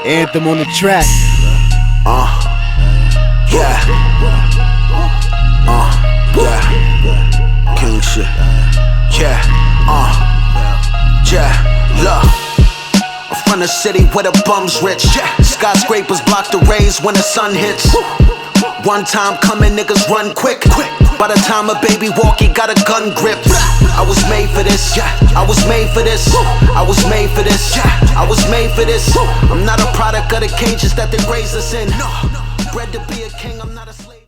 Anthem on the track. Yeah. Yeah. King shit. Yeah. Yeah. Look. I'm from the city where the bums rich. Skyscrapers block the rays when the sun hits. One time coming, niggas run quick. By the time a baby walk, he got a gun grip. I was made for this. I was made for this. I was made for this. I was made for this. I'm not a product of the cages that they raised us in. Bred to be a king, I'm not a slave.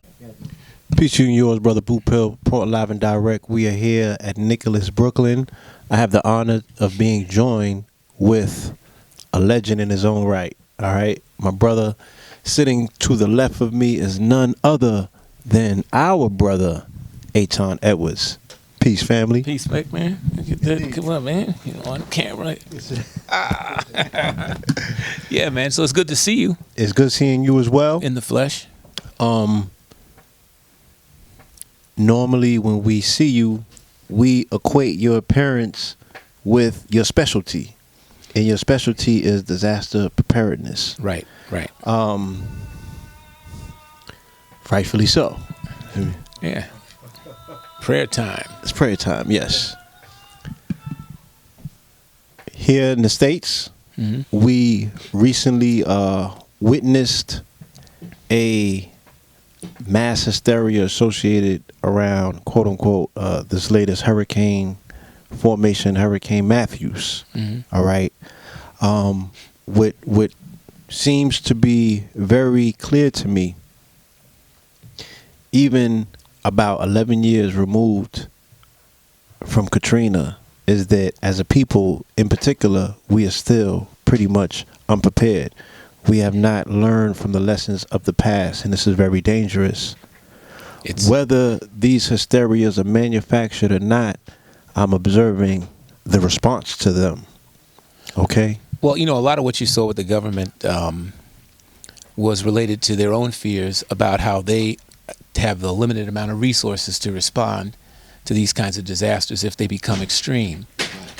Peace to you and yours, brother Boo Pill, Port Live and Direct. We are here at Nicholas, Brooklyn. I have the honor of being joined with a legend in his own right. All right, my brother sitting to the left of me is none other than our brother Aton Edwards. Peace, family. Peace, man. Come on, man. You're on camera. Yeah, man. So it's good to see you. It's good seeing you as well. In the flesh. Normally when we see you, we equate your appearance with your specialty. And your specialty is disaster preparedness. Right. Rightfully so. Yeah. Prayer time. It's prayer time, yes. Here in the States, we recently witnessed a mass hysteria associated around, quote unquote, this latest hurricane formation, Hurricane Matthews. All right. What seems to be very clear to me, even about 11 years removed from Katrina, is that as a people in particular, we are still pretty much unprepared. We have not learned from the lessons of the past, and this is very dangerous. Whether these hysterias are manufactured or not, I'm observing the response to them. Okay? Well, you know, a lot of what you saw with the government was related to their own fears about how they have the limited amount of resources to respond to these kinds of disasters if they become extreme.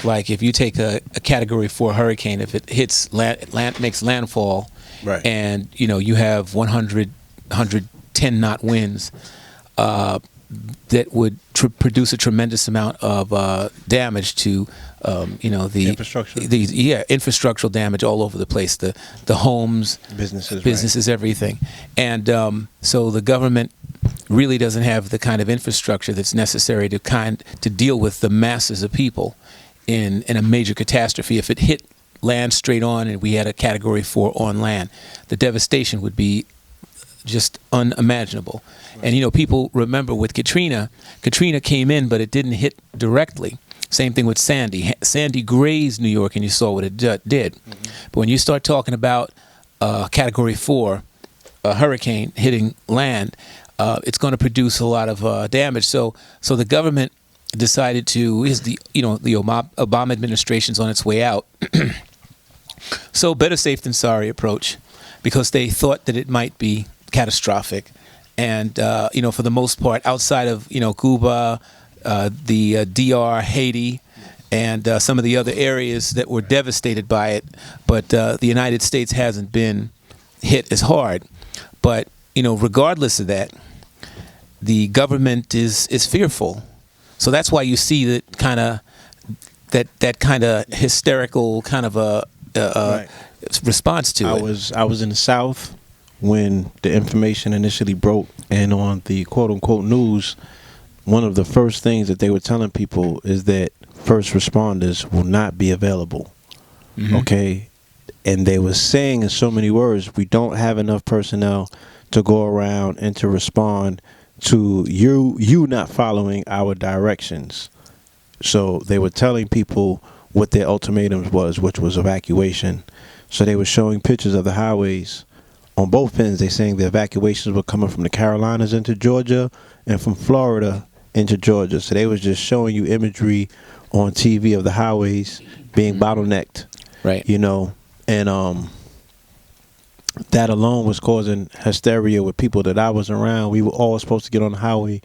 Like if you take a Category 4 hurricane, if it hits makes landfall, right, and you know you have 110 knot winds, that would produce a tremendous amount of damage to the infrastructure. Infrastructural damage all over the place, the homes, businesses, right, everything. And so the government really doesn't have the kind of infrastructure that's necessary to deal with the masses of people in a major catastrophe. If it hit land straight on and we had a Category 4 on land, the devastation would be just unimaginable. Right. And you know, people remember with Katrina came in, but it didn't hit directly. Same thing with Sandy. Sandy grazed New York, and you saw what it did. But when you start talking about Category 4 hurricane hitting land, it's going to produce a lot of damage. So the government decided to, the Obama administration's on its way out. So better safe than sorry approach, because they thought that it might be catastrophic. And for the most part, outside of Cuba, the DR, Haiti, and some of the other areas that were devastated by it, but the United States hasn't been hit as hard. But regardless of that, the government is fearful. So that's why you see that kind of hysterical kind of a right, response to it. I was in the South when the information initially broke, and on the quote unquote news, one of the first things that they were telling people is that first responders will not be available. Okay? And they were saying in so many words, we don't have enough personnel to go around and to respond to you not following our directions. So they were telling people what their ultimatums was, which was evacuation. So they were showing pictures of the highways on both ends. They saying the evacuations were coming from the Carolinas into Georgia and from Florida into Georgia. So they was just showing you imagery on TV of the highways being bottlenecked. Right. And that alone was causing hysteria with people that I was around. We were all supposed to get on the highway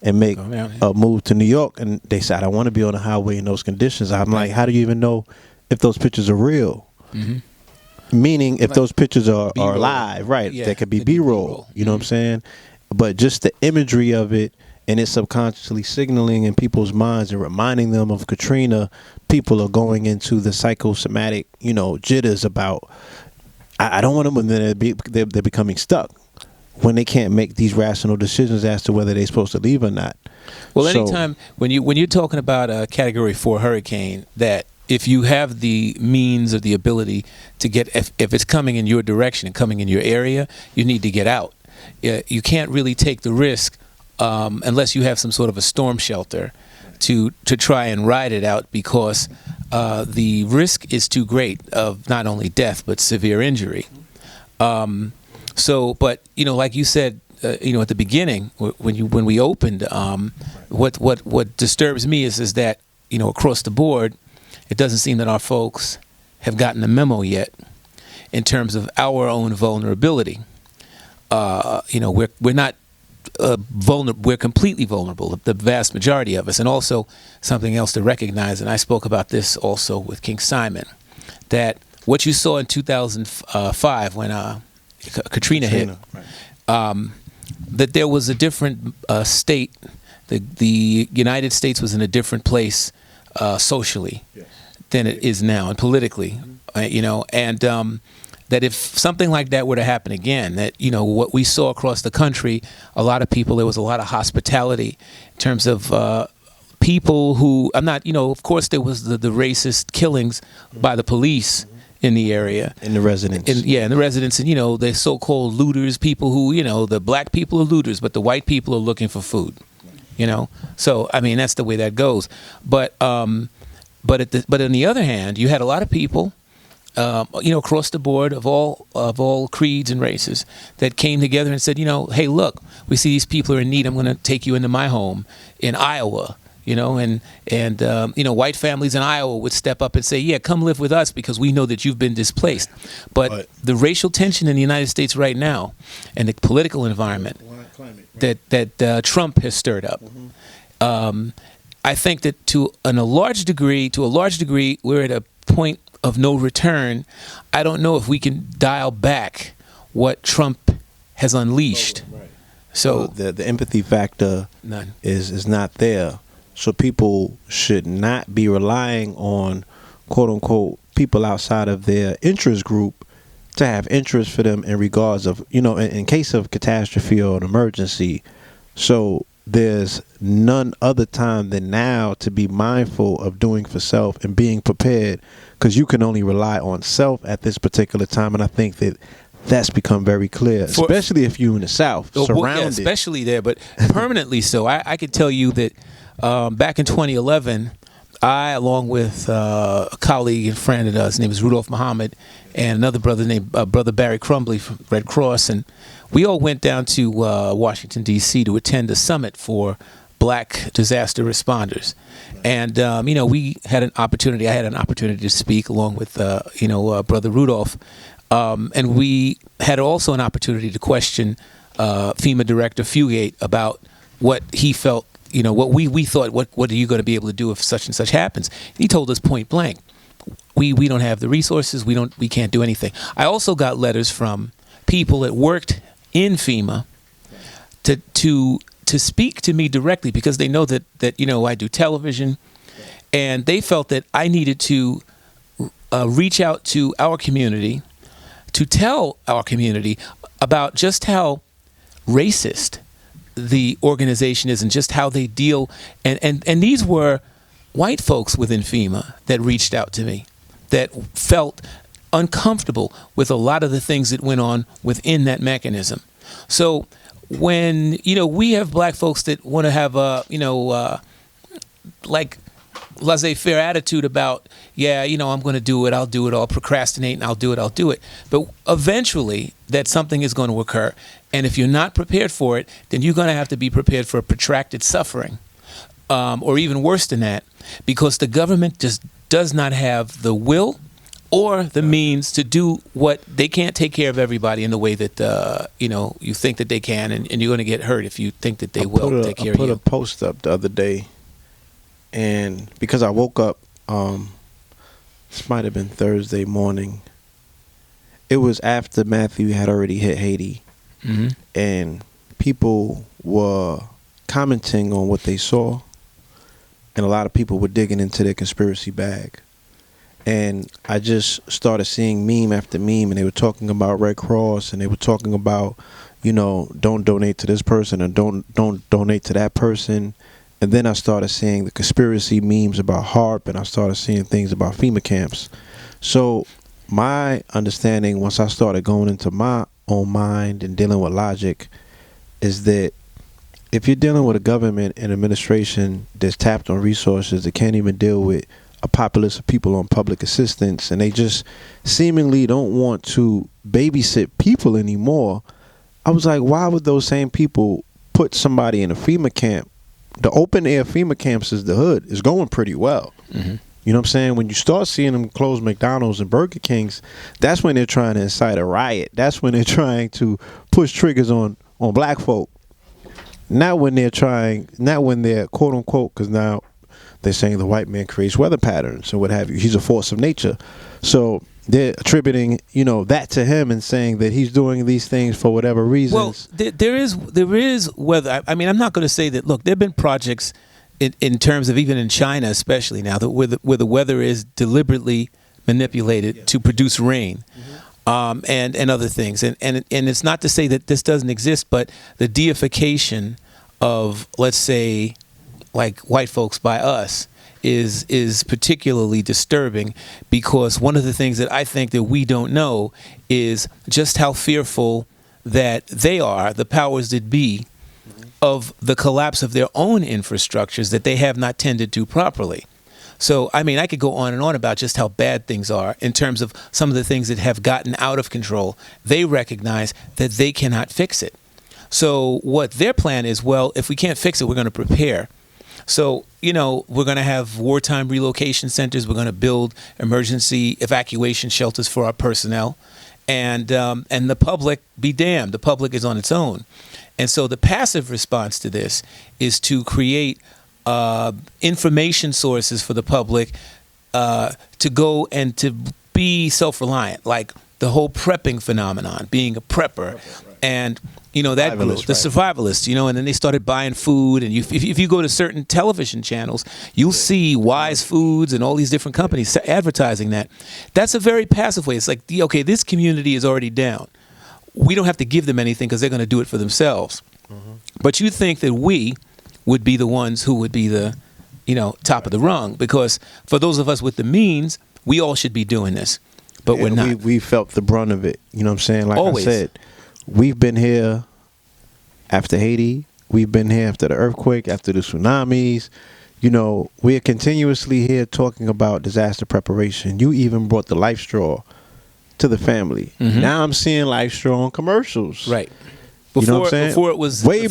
and make a move to New York, and they said, I don't want to be on the highway in those conditions. I'm like, how do you even know if those pictures are real? Meaning, if those pictures are B-roll. live, right? Yeah, that could be could be B-roll. B-roll. You know what I'm saying? But just the imagery of it, and it's subconsciously signaling in people's minds and reminding them of Katrina. People are going into the psychosomatic, jitters about. I don't want them when they're becoming stuck, when they can't make these rational decisions as to whether they're supposed to leave or not. Well, anytime when you're talking about a Category 4 hurricane, that if you have the means or the ability to get, if it's coming in your direction and coming in your area, you need to get out. You can't really take the risk unless you have some sort of a storm shelter to try and ride it out, because the risk is too great of not only death but severe injury. But like you said, at the beginning when we opened, what disturbs me is that across the board, it doesn't seem that our folks have gotten the memo yet in terms of our own vulnerability. We're not vulnerable. We're completely vulnerable, the vast majority of us. And also something else to recognize, and I spoke about this also with King Simon, that what you saw in 2005 when Katrina hit, right. That there was a different state. The United States was in a different place socially than it is now, and politically, and that if something like that were to happen again, that what we saw across the country, a lot of people, there was a lot of hospitality in terms of people who, I'm not, of course there was the racist killings by the police in the area, in the residents, in the residents, and the so-called looters, people who the black people are looters, but the white people are looking for food, So I mean that's the way that goes. But on the other hand, you had a lot of people, across the board of all creeds and races that came together and said, hey, look, we see these people are in need. I'm going to take you into my home in Iowa. And white families in Iowa would step up and say, yeah, come live with us because we know that you've been displaced. But the racial tension in the United States right now and the political environment that Trump has stirred up, I think that to a large degree, we're at a point of no return. I don't know if we can dial back what Trump has unleashed. So the empathy factor is not there. So people should not be relying on, quote unquote, people outside of their interest group to have interest for them in regards of, in case of catastrophe or an emergency. So there's none other time than now to be mindful of doing for self and being prepared, because you can only rely on self at this particular time. And I think that that's become very clear, especially if you're in the South, surrounded. Especially there, but permanently so. I can tell you that back in 2011, I, along with a colleague and friend of ours, his name is Rudolph Muhammad, and another brother named Brother Barry Crumbly from Red Cross, and we all went down to Washington, D.C. to attend a summit for black disaster responders. And, we had an opportunity, I had an opportunity to speak along with, Brother Rudolph. And we had also an opportunity to question FEMA Director Fugate about what he felt, what we thought, what are you going to be able to do if such and such happens? He told us point blank, we don't have the resources, we can't do anything. I also got letters from people that worked in FEMA to speak to me directly, because they know that I do television, and they felt that I needed to reach out to our community, to tell our community about just how racist the organization is and just how they deal. And these were white folks within FEMA that reached out to me, that felt uncomfortable with a lot of the things that went on within that mechanism. So when, we have black folks that want to have a, like laissez-faire attitude about, I'm going to do it, I'll procrastinate and I'll do it. But eventually that something is going to occur. And if you're not prepared for it, then you're going to have to be prepared for protracted suffering, or even worse than that, because the government just does not have the will or the means to do what they can't take care of everybody in the way that, you think that they can, and you're going to get hurt if you think that they will take care of you. I put a post up the other day, and because I woke up, this might have been Thursday morning, it was after Matthew had already hit Haiti, and people were commenting on what they saw, and a lot of people were digging into their conspiracy bag. And I just started seeing meme after meme, and they were talking about Red Cross, and they were talking about, don't donate to this person, and don't donate to that person. And then I started seeing the conspiracy memes about HARP, and I started seeing things about FEMA camps. So my understanding, once I started going into my own mind and dealing with logic, is that if you're dealing with a government and administration that's tapped on resources that can't even deal with a populace of people on public assistance, and they just seemingly don't want to babysit people anymore, I was like, why would those same people put somebody in a FEMA camp? The open air FEMA camps is the hood is going pretty well. You know what I'm saying? When you start seeing them close McDonald's and Burger Kings, that's when they're trying to incite a riot. That's when they're trying to push triggers on black folk. Not when they're quote unquote, because now they're saying the white man creates weather patterns and what have you. He's a force of nature. So they're attributing, that to him and saying that he's doing these things for whatever reasons. Well, there is weather. I mean, I'm not going to say that. Look, there have been projects in terms of even in China, especially now, where the weather is deliberately manipulated to produce rain. And other things. And it's not to say that this doesn't exist, but the deification of, let's say, like white folks by us is particularly disturbing, because one of the things that I think that we don't know is just how fearful that they are, the powers that be, of the collapse of their own infrastructures that they have not tended to properly. So, I mean, I could go on and on about just how bad things are in terms of some of the things that have gotten out of control. They recognize that they cannot fix it. So what their plan is, well, if we can't fix it, we're going to prepare. So, we're going to have wartime relocation centers. We're going to build emergency evacuation shelters for our personnel. And the public, be damned, the public is on its own. And so the passive response to this is to create information sources for the public to go and to be self-reliant, like the whole prepping phenomenon, being a prepper, and that group, the survivalists, and then they started buying food, and if you go to certain television channels, you'll see Wise Foods and all these different companies advertising that. That's a very passive way. It's like, okay, this community is already down. We don't have to give them anything because they're going to do it for themselves. But you think that we would be the ones who would be the, top of the rung, because for those of us with the means, we all should be doing this, but we're not. We felt the brunt of it. You know what I'm saying? Like Always. I said, we've been here after Haiti. We've been here after the earthquake, after the tsunamis. We're continuously here talking about disaster preparation. You even brought the Life Straw to the family. Now I'm seeing Life Straw on commercials. Right. You know what I'm saying? Before it was way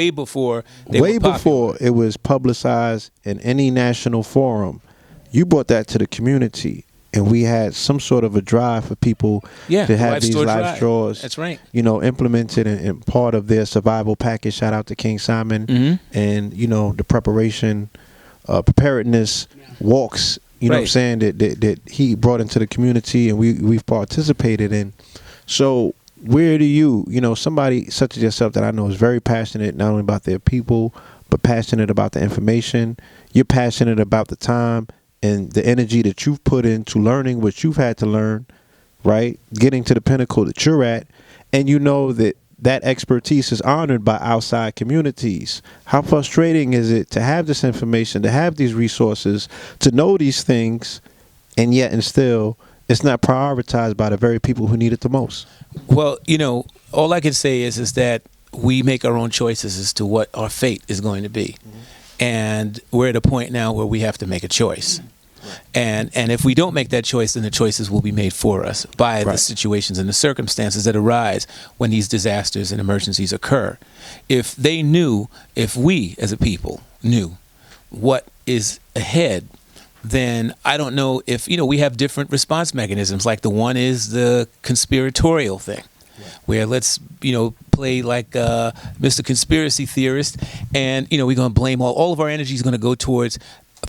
before it was publicized in any national forum. You brought that to the community, and we had some sort of a drive for people to have these life straws. That's right. Implemented and part of their survival package. Shout out to King Simon and the preparation, preparedness walks. You know what I'm saying, that he brought into the community, and we've participated in. So where do you, somebody such as yourself that I know is very passionate not only about their people, but passionate about the information. You're passionate about the time and the energy that you've put into learning what you've had to learn, right? Getting to the pinnacle that you're at. And that expertise is honored by outside communities. How frustrating is it to have this information, to have these resources, to know these things, and yet and still it's not prioritized by the very people who need it the most? Well, all I can say is that we make our own choices as to what our fate is going to be. And we're at a point now where we have to make a choice. And if we don't make that choice, then the choices will be made for us by the situations and the circumstances that arise when these disasters and emergencies occur. If we as a people knew what is ahead, then I don't know if, we have different response mechanisms. Like the one is the conspiratorial thing, where let's, play like Mr. Conspiracy Theorist, and, we're going to blame all of our energy is going to go towards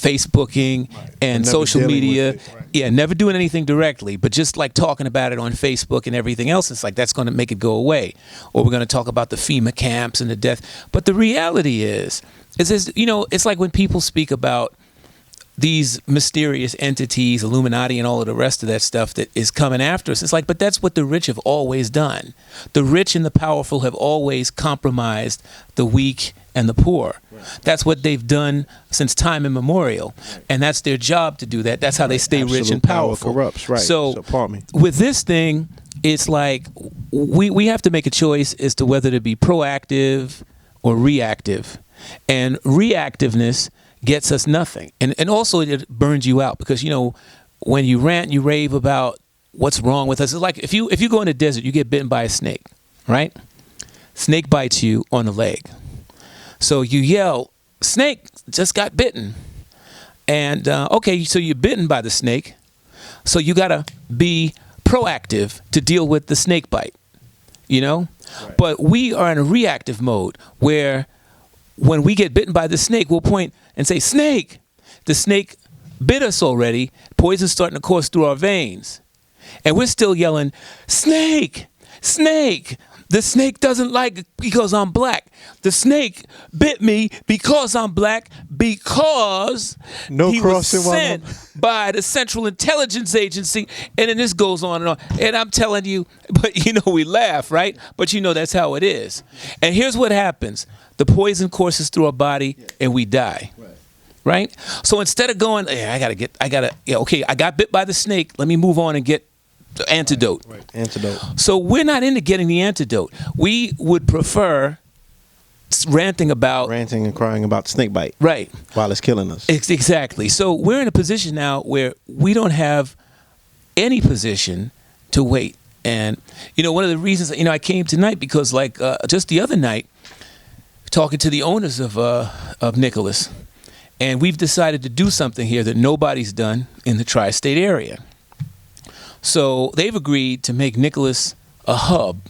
Facebooking and Never social dealing media. with it. Right. Yeah, never doing anything directly, but just like talking about it on Facebook and everything else. It's like that's going to make it go away. Or we're going to talk about the FEMA camps and the death. But the reality is it's like when people speak about these mysterious entities, Illuminati and all of the rest of that stuff that is coming after us. It's like, but that's what the rich have always done. The rich and the powerful have always compromised the weak and the poor. Right. That's what they've done since time immemorial. Right. And that's their job to do that. That's how they stay Absolute rich and powerful. Power corrupts, right. So pardon me. with this thing, it's like we have to make a choice as to whether to be proactive or reactive. And reactiveness gets us nothing. And also it burns you out because, when you rant and you rave about what's wrong with us, it's like if you go in the desert, you get bitten by a snake, right? Snake bites you on the leg. So you yell, snake just got bitten. And, okay, so you're bitten by the snake. So you got to be proactive to deal with the snake bite, Right. But we are in a reactive mode where when we get bitten by the snake, we'll point and say, snake. The snake bit us already. Poison's starting to course through our veins. And we're still yelling, snake, snake. The snake doesn't like it because I'm black. The snake bit me because I'm black because he was sent by the Central Intelligence Agency. And then this goes on and on. And I'm telling you, but we laugh, right? But that's how it is. And here's what happens. The poison courses through our body and we die. Right? So instead of going, I got bit by the snake. Let me move on and get the antidote. Right. Antidote. So we're not into getting the antidote. We would prefer ranting and crying about snake bite. Right. While it's killing us. Exactly. So we're in a position now where we don't have any position to wait. And, one of the reasons, I came tonight because just the other night, talking to the owners of Nicholas, and we've decided to do something here that nobody's done in the tri-state area. So they've agreed to make Nicholas a hub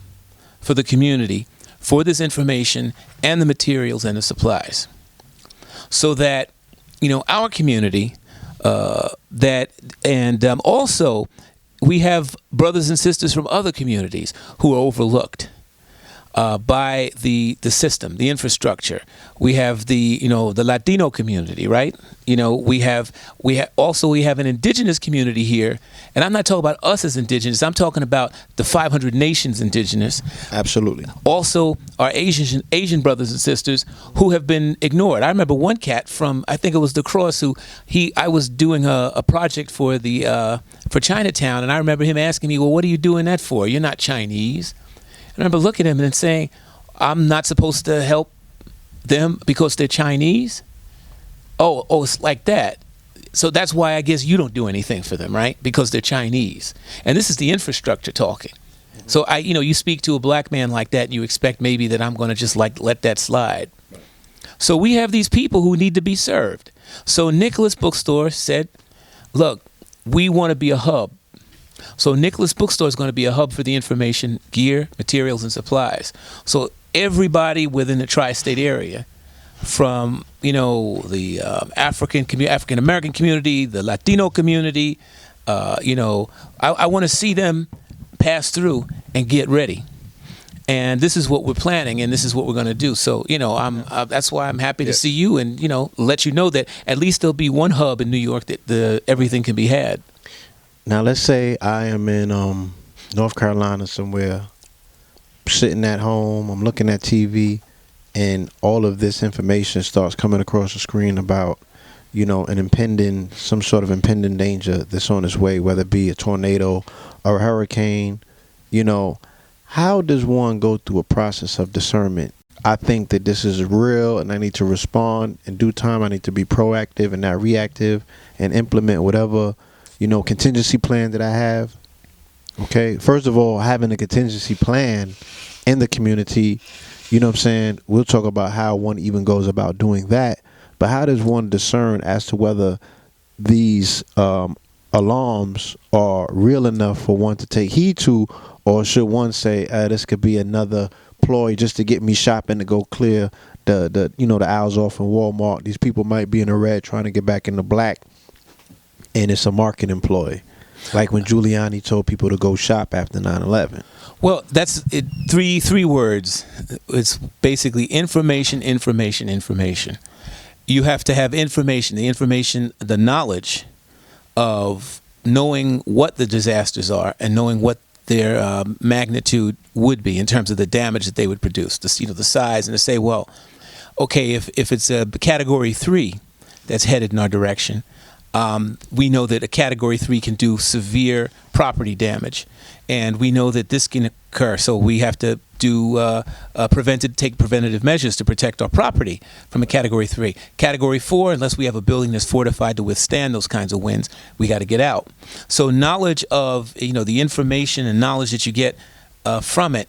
for the community for this information and the materials and the supplies. So that, our community, also we have brothers and sisters from other communities who are overlooked by the system, the infrastructure. We have the Latino community, right? We have an indigenous community here, and I'm not talking about us as indigenous. I'm talking about the 500 nations indigenous. Absolutely. Also, our Asian brothers and sisters who have been ignored. I remember one cat from, I think it was the Cross, I was doing a project for for Chinatown, and I remember him asking me, well, what are you doing that for? You're not Chinese. I remember looking at him and saying, I'm not supposed to help them because they're Chinese? Oh, it's like that. So that's why I guess you don't do anything for them, right? Because they're Chinese. And this is the infrastructure talking. Mm-hmm. So you speak to a black man like that and you expect maybe that I'm going to just let that slide. Right. So we have these people who need to be served. So Nicholas Bookstore said, look, we want to be a hub. So Nicholas Bookstore is going to be a hub for the information, gear, materials, and supplies. So everybody within the tri-state area, from the African American community, the Latino community, I want to see them pass through and get ready. And this is what we're planning, and this is what we're going to do. So that's why I'm happy to see you, and let you know that at least there'll be one hub in New York that everything can be had. Now, let's say I am in North Carolina somewhere, sitting at home, I'm looking at TV, and all of this information starts coming across the screen about, some sort of impending danger that's on its way, whether it be a tornado or a hurricane. How does one go through a process of discernment? I think that this is real and I need to respond in due time. I need to be proactive and not reactive and implement whatever contingency plan that I have. Okay. First of all, having a contingency plan in the community, we'll talk about how one even goes about doing that. But how does one discern as to whether these alarms are real enough for one to take heed to, or should one say, this could be another ploy just to get me shopping to go clear the the aisles off in Walmart. These people might be in the red trying to get back in the black, and it's a marketing ploy. Like when Giuliani told people to go shop after 9/11. Well, that's it, three words. It's basically information, information, information. You have to have information, the knowledge of knowing what the disasters are and knowing what their magnitude would be in terms of the damage that they would produce, the size, and to say, well, okay, if it's a Category 3 that's headed in our direction, we know that a Category 3 can do severe property damage, and we know that this can occur. So we have to do take preventative measures to protect our property from a Category 3. Category 4, unless we have a building that's fortified to withstand those kinds of winds, we got to get out. So knowledge of the information and knowledge that you get from it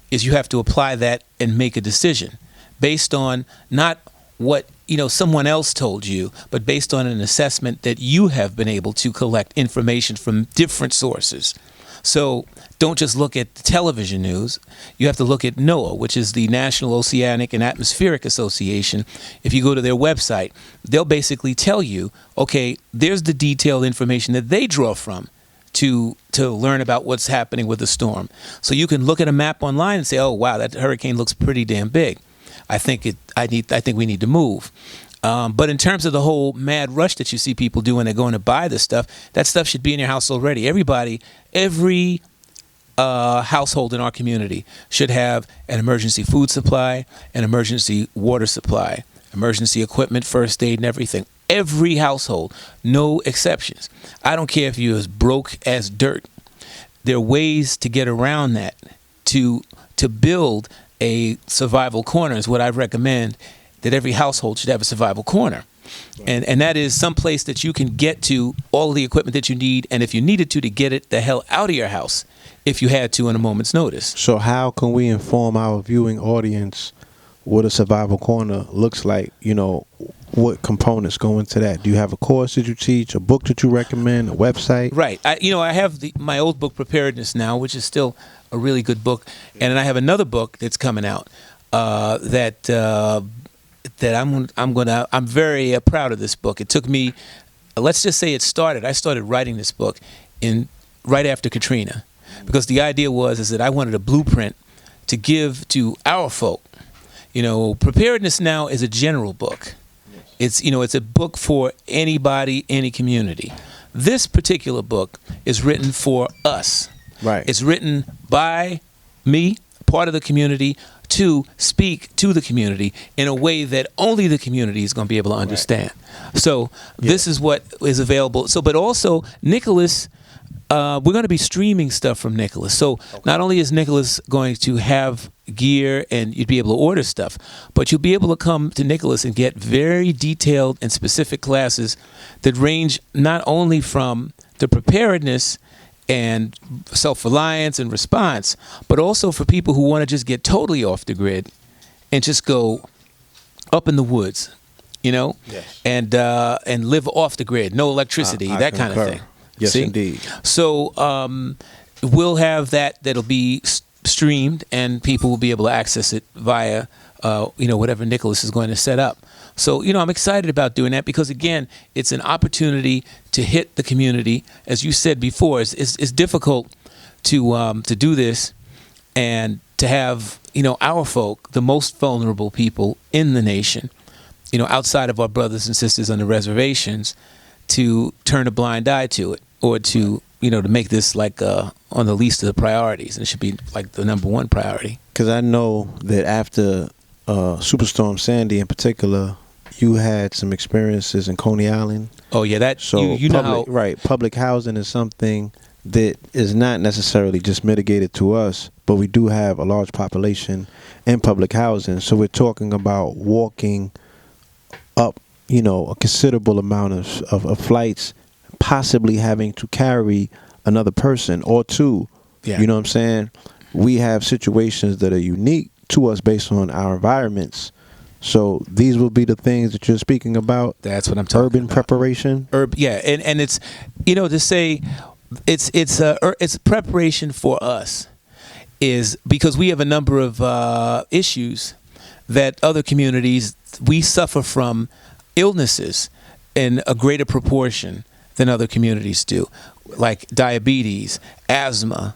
is you have to apply that and make a decision based on not what someone else told you, but based on an assessment that you have been able to collect information from different sources. So don't just look at the television news. You have to look at NOAA, which is the National Oceanic and Atmospheric Association. If you go to their website, they'll basically tell you, okay, there's the detailed information that they draw from to learn about what's happening with the storm. So you can look at a map online and say, oh wow, that hurricane looks pretty damn big. I think we need to move. But in terms of the whole mad rush that you see people do when they're going to buy this stuff, that stuff should be in your house already. Every household in our community should have an emergency food supply, an emergency water supply, emergency equipment, first aid, and everything. Every household, no exceptions. I don't care if you're as broke as dirt. There are ways to get around that, to build a survival corner is what I recommend, that every household should have a survival corner. And that is some place that you can get to all of the equipment that you need, and if you needed to get it the hell out of your house if you had to in a moment's notice. So how can we inform our viewing audience what a survival corner looks like? What components go into that? Do you have a course that you teach, a book that you recommend, a website? Right. I have my old book, Preparedness Now, which is still a really good book, and then I have another book that's coming out that I'm very proud of this book. It took me, let's just say I started writing this book right after Katrina, because the idea is that I wanted a blueprint to give to our folk. Preparedness Now is a general book. It's a book for anybody, any community. This particular book is written for us. Right. It's written by me, part of the community, to speak to the community in a way that only the community is going to be able to understand. Right. So this is what is available. So, but also Nicholas, we're going to be streaming stuff from Nicholas. So not only is Nicholas going to have gear and you'd be able to order stuff, but you'll be able to come to Nicholas and get very detailed and specific classes that range not only from the preparedness and self-reliance and response, but also for people who want to just get totally off the grid and just go up in the woods, Yes. and live off the grid, no electricity, that kind of thing. Yes, See? Indeed. So we'll have that'll be streamed, and people will be able to access it via whatever Nicholas is going to set up. So, I'm excited about doing that because, again, it's an opportunity to hit the community. As you said before, it's difficult to do this and to have, our folk, the most vulnerable people in the nation, outside of our brothers and sisters on the reservations, to turn a blind eye to it, or to, to make this like on the least of the priorities. And it should be like the number one priority. Because I know that after Superstorm Sandy in particular, you had some experiences in Coney Island. Oh yeah, that so public housing is something that is not necessarily just mitigated to us, but we do have a large population in public housing. So we're talking about walking up, a considerable amount of flights, possibly having to carry another person or two. Yeah. You know what I'm saying? We have situations that are unique to us based on our environments. So these will be the things that you're speaking about. That's what I'm talking about. Urban preparation. Yeah, and it's to say it's preparation for us is because we have a number of issues that other communities, we suffer from illnesses in a greater proportion than other communities do, like diabetes, asthma,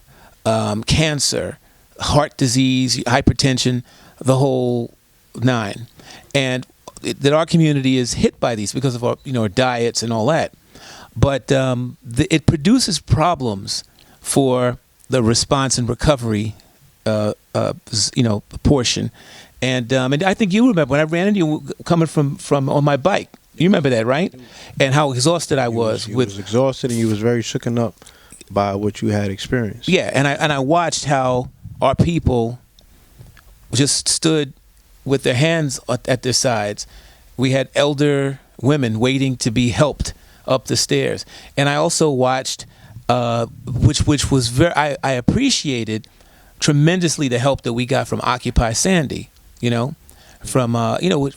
cancer, heart disease, hypertension, the whole nine. And that our community is hit by these because of our, our diets and all that. But it produces problems for the response and recovery, portion. And I think you remember when I ran into you coming from on my bike. You remember that, right? And how exhausted I was. You was exhausted, and you was very shooken up by what you had experienced. Yeah, and I watched how our people just stood with their hands at their sides. We had elder women waiting to be helped up the stairs, and I also watched, which was very. I appreciated tremendously the help that we got from Occupy Sandy. From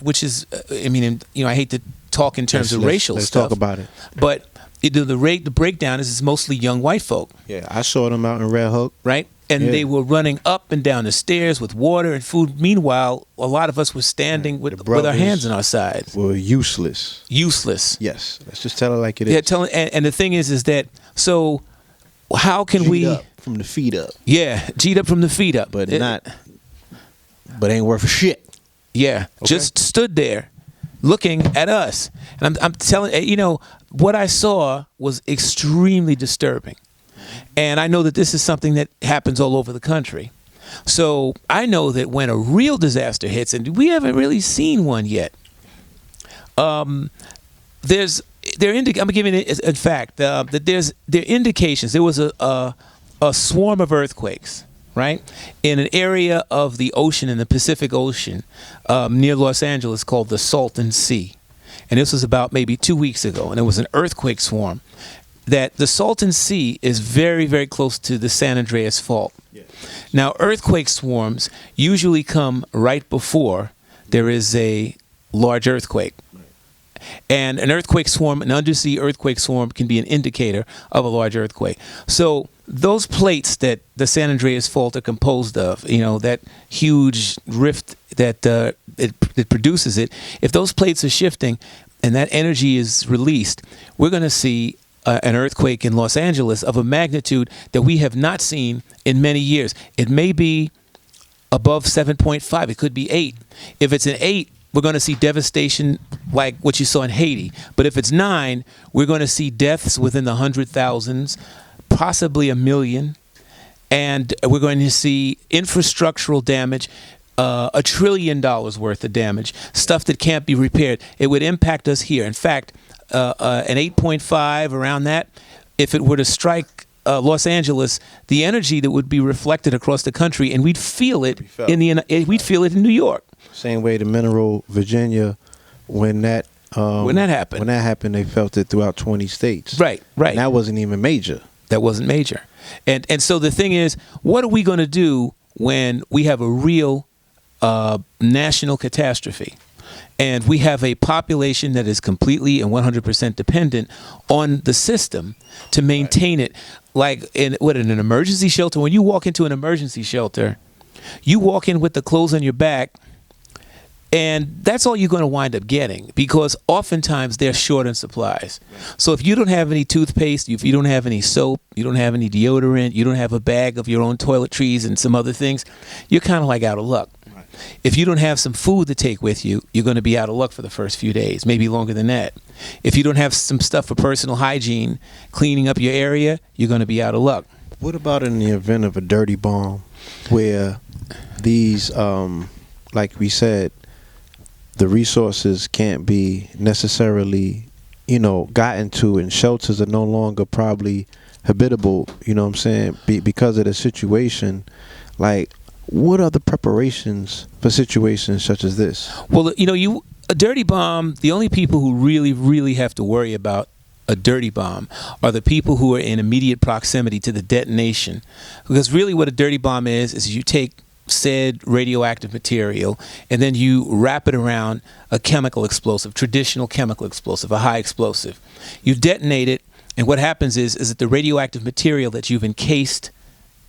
which is, I hate to talk in terms of racial let's stuff. Talk about it. But the breakdown is it's mostly young white folk. Yeah, I saw them out in Red Hook. Right? And they were running up and down the stairs with water and food. Meanwhile, a lot of us were standing with our hands on our sides. Were useless. Useless. Yes. Let's just tell it like it is. Yeah, and the thing is that, so how can G'd up from the feet up. Yeah, G'd up from the feet up. But ain't worth a shit. Yeah, okay. Just stood there looking at us. And I'm telling what I saw was extremely disturbing. And I know that this is something that happens all over the country. So I know that when a real disaster hits, and we haven't really seen one yet, I'm giving it in fact that there are indications. There was a swarm of earthquakes, right, in an area of the ocean, in the Pacific Ocean, near Los Angeles, called the Salton Sea. And this was about maybe 2 weeks ago, and it was an earthquake swarm. That the Salton Sea is very, very close to the San Andreas Fault. Yes. Now, earthquake swarms usually come right before there is a large earthquake. Right. And an earthquake swarm, an undersea earthquake swarm, can be an indicator of a large earthquake. So those plates that the San Andreas Fault are composed of, that huge rift that it produces it, if those plates are shifting and that energy is released, we're going to see an earthquake in Los Angeles of a magnitude that we have not seen in many years. It may be above 7.5. It could be 8. If it's an 8, we're going to see devastation like what you saw in Haiti. But if it's 9, we're going to see deaths within the 100,000s, possibly 1 million. And we're going to see infrastructural damage, $1 trillion worth of damage, stuff that can't be repaired. It would impact us here. In fact, an 8.5 around that, if it were to strike Los Angeles, the energy that would be reflected across the country, and we'd feel it we'd feel it in New York. Same way the Mineral, Virginia, when that happened, they felt it throughout 20 states. Right. And that wasn't even major. That wasn't major. And so the thing is, what are we going to do when we have a real national catastrophe? And we have a population that is completely and 100% dependent on the system to maintain it. Like in an emergency shelter, when you walk into an emergency shelter, you walk in with the clothes on your back, and that's all you're going to wind up getting, because oftentimes they're short on supplies. So if you don't have any toothpaste, if you don't have any soap, you don't have any deodorant, you don't have a bag of your own toiletries and some other things, you're kind of like out of luck. If you don't have some food to take with you, you're going to be out of luck for the first few days, maybe longer than that. If you don't have some stuff for personal hygiene, cleaning up your area, you're going to be out of luck. What about in the event of a dirty bomb where these, like we said, the resources can't be necessarily, gotten to, and shelters are no longer probably habitable, you know what I'm saying, because of the situation, like, what are the preparations for situations such as this? Well, a dirty bomb, the only people who really, really have to worry about a dirty bomb are the people who are in immediate proximity to the detonation. Because really what a dirty bomb is you take said radioactive material and then you wrap it around a chemical explosive, traditional chemical explosive, a high explosive. You detonate it, and what happens is that the radioactive material that you've encased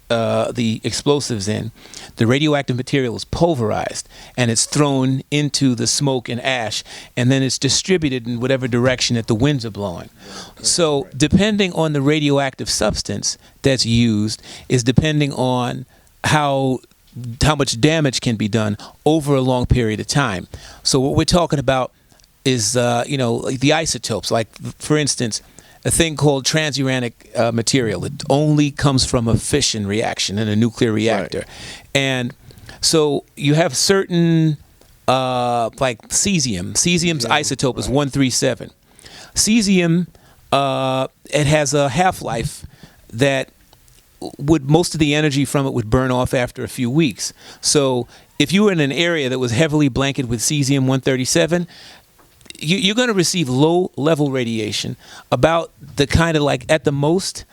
the explosives in, the radioactive material is pulverized and it's thrown into the smoke and ash, and then it's distributed in whatever direction that the winds are blowing. So depending on the radioactive substance that's used is depending on how much damage can be done over a long period of time. So what we're talking about is like the isotopes. Like, for instance, a thing called transuranic material. It only comes from a fission reaction in a nuclear reactor. Right. And so you have certain, like cesium. Cesium's isotope is 137. Cesium, it has a half-life that most of the energy from it would burn off after a few weeks. So if you were in an area that was heavily blanketed with cesium-137, you're going to receive low-level radiation, about the kind of, like, at the most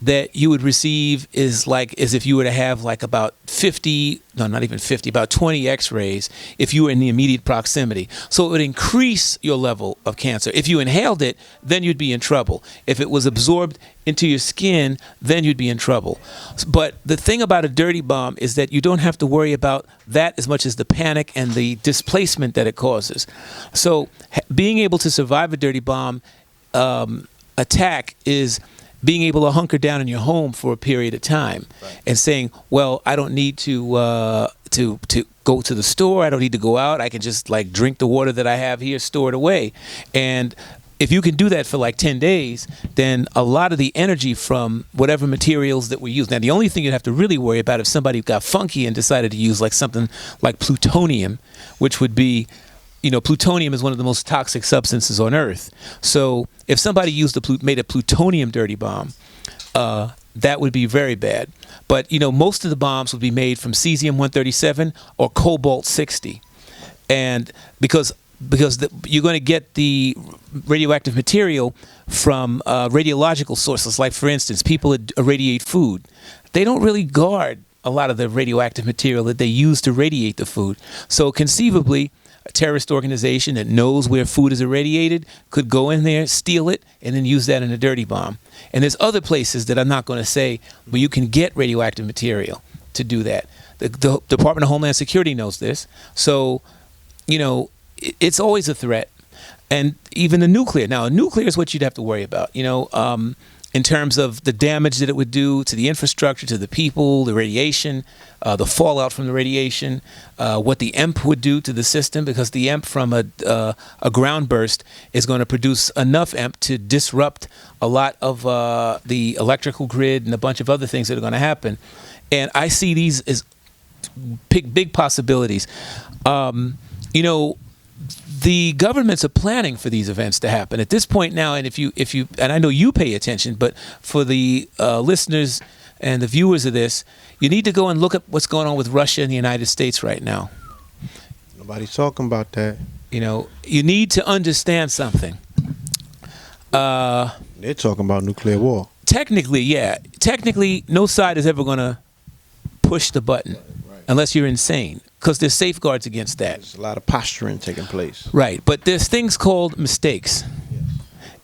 that you would receive is like as if you were to have like about 50, no, not even 50, about 20 X-rays if you were in the immediate proximity. So it would increase your level of cancer. If you inhaled it, then you'd be in trouble. If it was absorbed into your skin, then you'd be in trouble. But the thing about a dirty bomb is that you don't have to worry about that as much as the panic and the displacement that it causes. So being able to survive a dirty bomb attack is being able to hunker down in your home for a period of time, right, and saying, well, I don't need to go to the store. I don't need to go out. I can just like drink the water that I have here stored away. And if you can do that for like 10 days, then a lot of the energy from whatever materials that were used. Now, the only thing you'd have to really worry about if somebody got funky and decided to use like something like plutonium, which would be, plutonium is one of the most toxic substances on Earth. So if somebody made a plutonium dirty bomb, that would be very bad. But, most of the bombs would be made from cesium-137 or cobalt-60. And because you're going to get the radioactive material from radiological sources. Like, for instance, people that irradiate food. They don't really guard a lot of the radioactive material that they use to radiate the food. So conceivably, a terrorist organization that knows where food is irradiated could go in there, steal it, and then use that in a dirty bomb. And there's other places that I'm not going to say where you can get radioactive material to do that. The Department of Homeland Security knows this. So, it's always a threat. And even the nuclear. Now, nuclear is what you'd have to worry about, in terms of the damage that it would do to the infrastructure, to the people, the radiation, the fallout from the radiation, what the EMP would do to the system, because the EMP from a ground burst is going to produce enough EMP to disrupt a lot of the electrical grid and a bunch of other things that are going to happen. And I see these as big possibilities. The governments are planning for these events to happen at this point now. And if you, and I know you pay attention, but for the listeners and the viewers of this, you need to go and look at what's going on with Russia and the United States right now. Nobody's talking about that. You need to understand something. They're talking about nuclear war. Technically, yeah. Technically, no side is ever going to push the button, right, unless you're insane, because there's safeguards against that. There's a lot of posturing taking place. Right, but there's things called mistakes. Yes.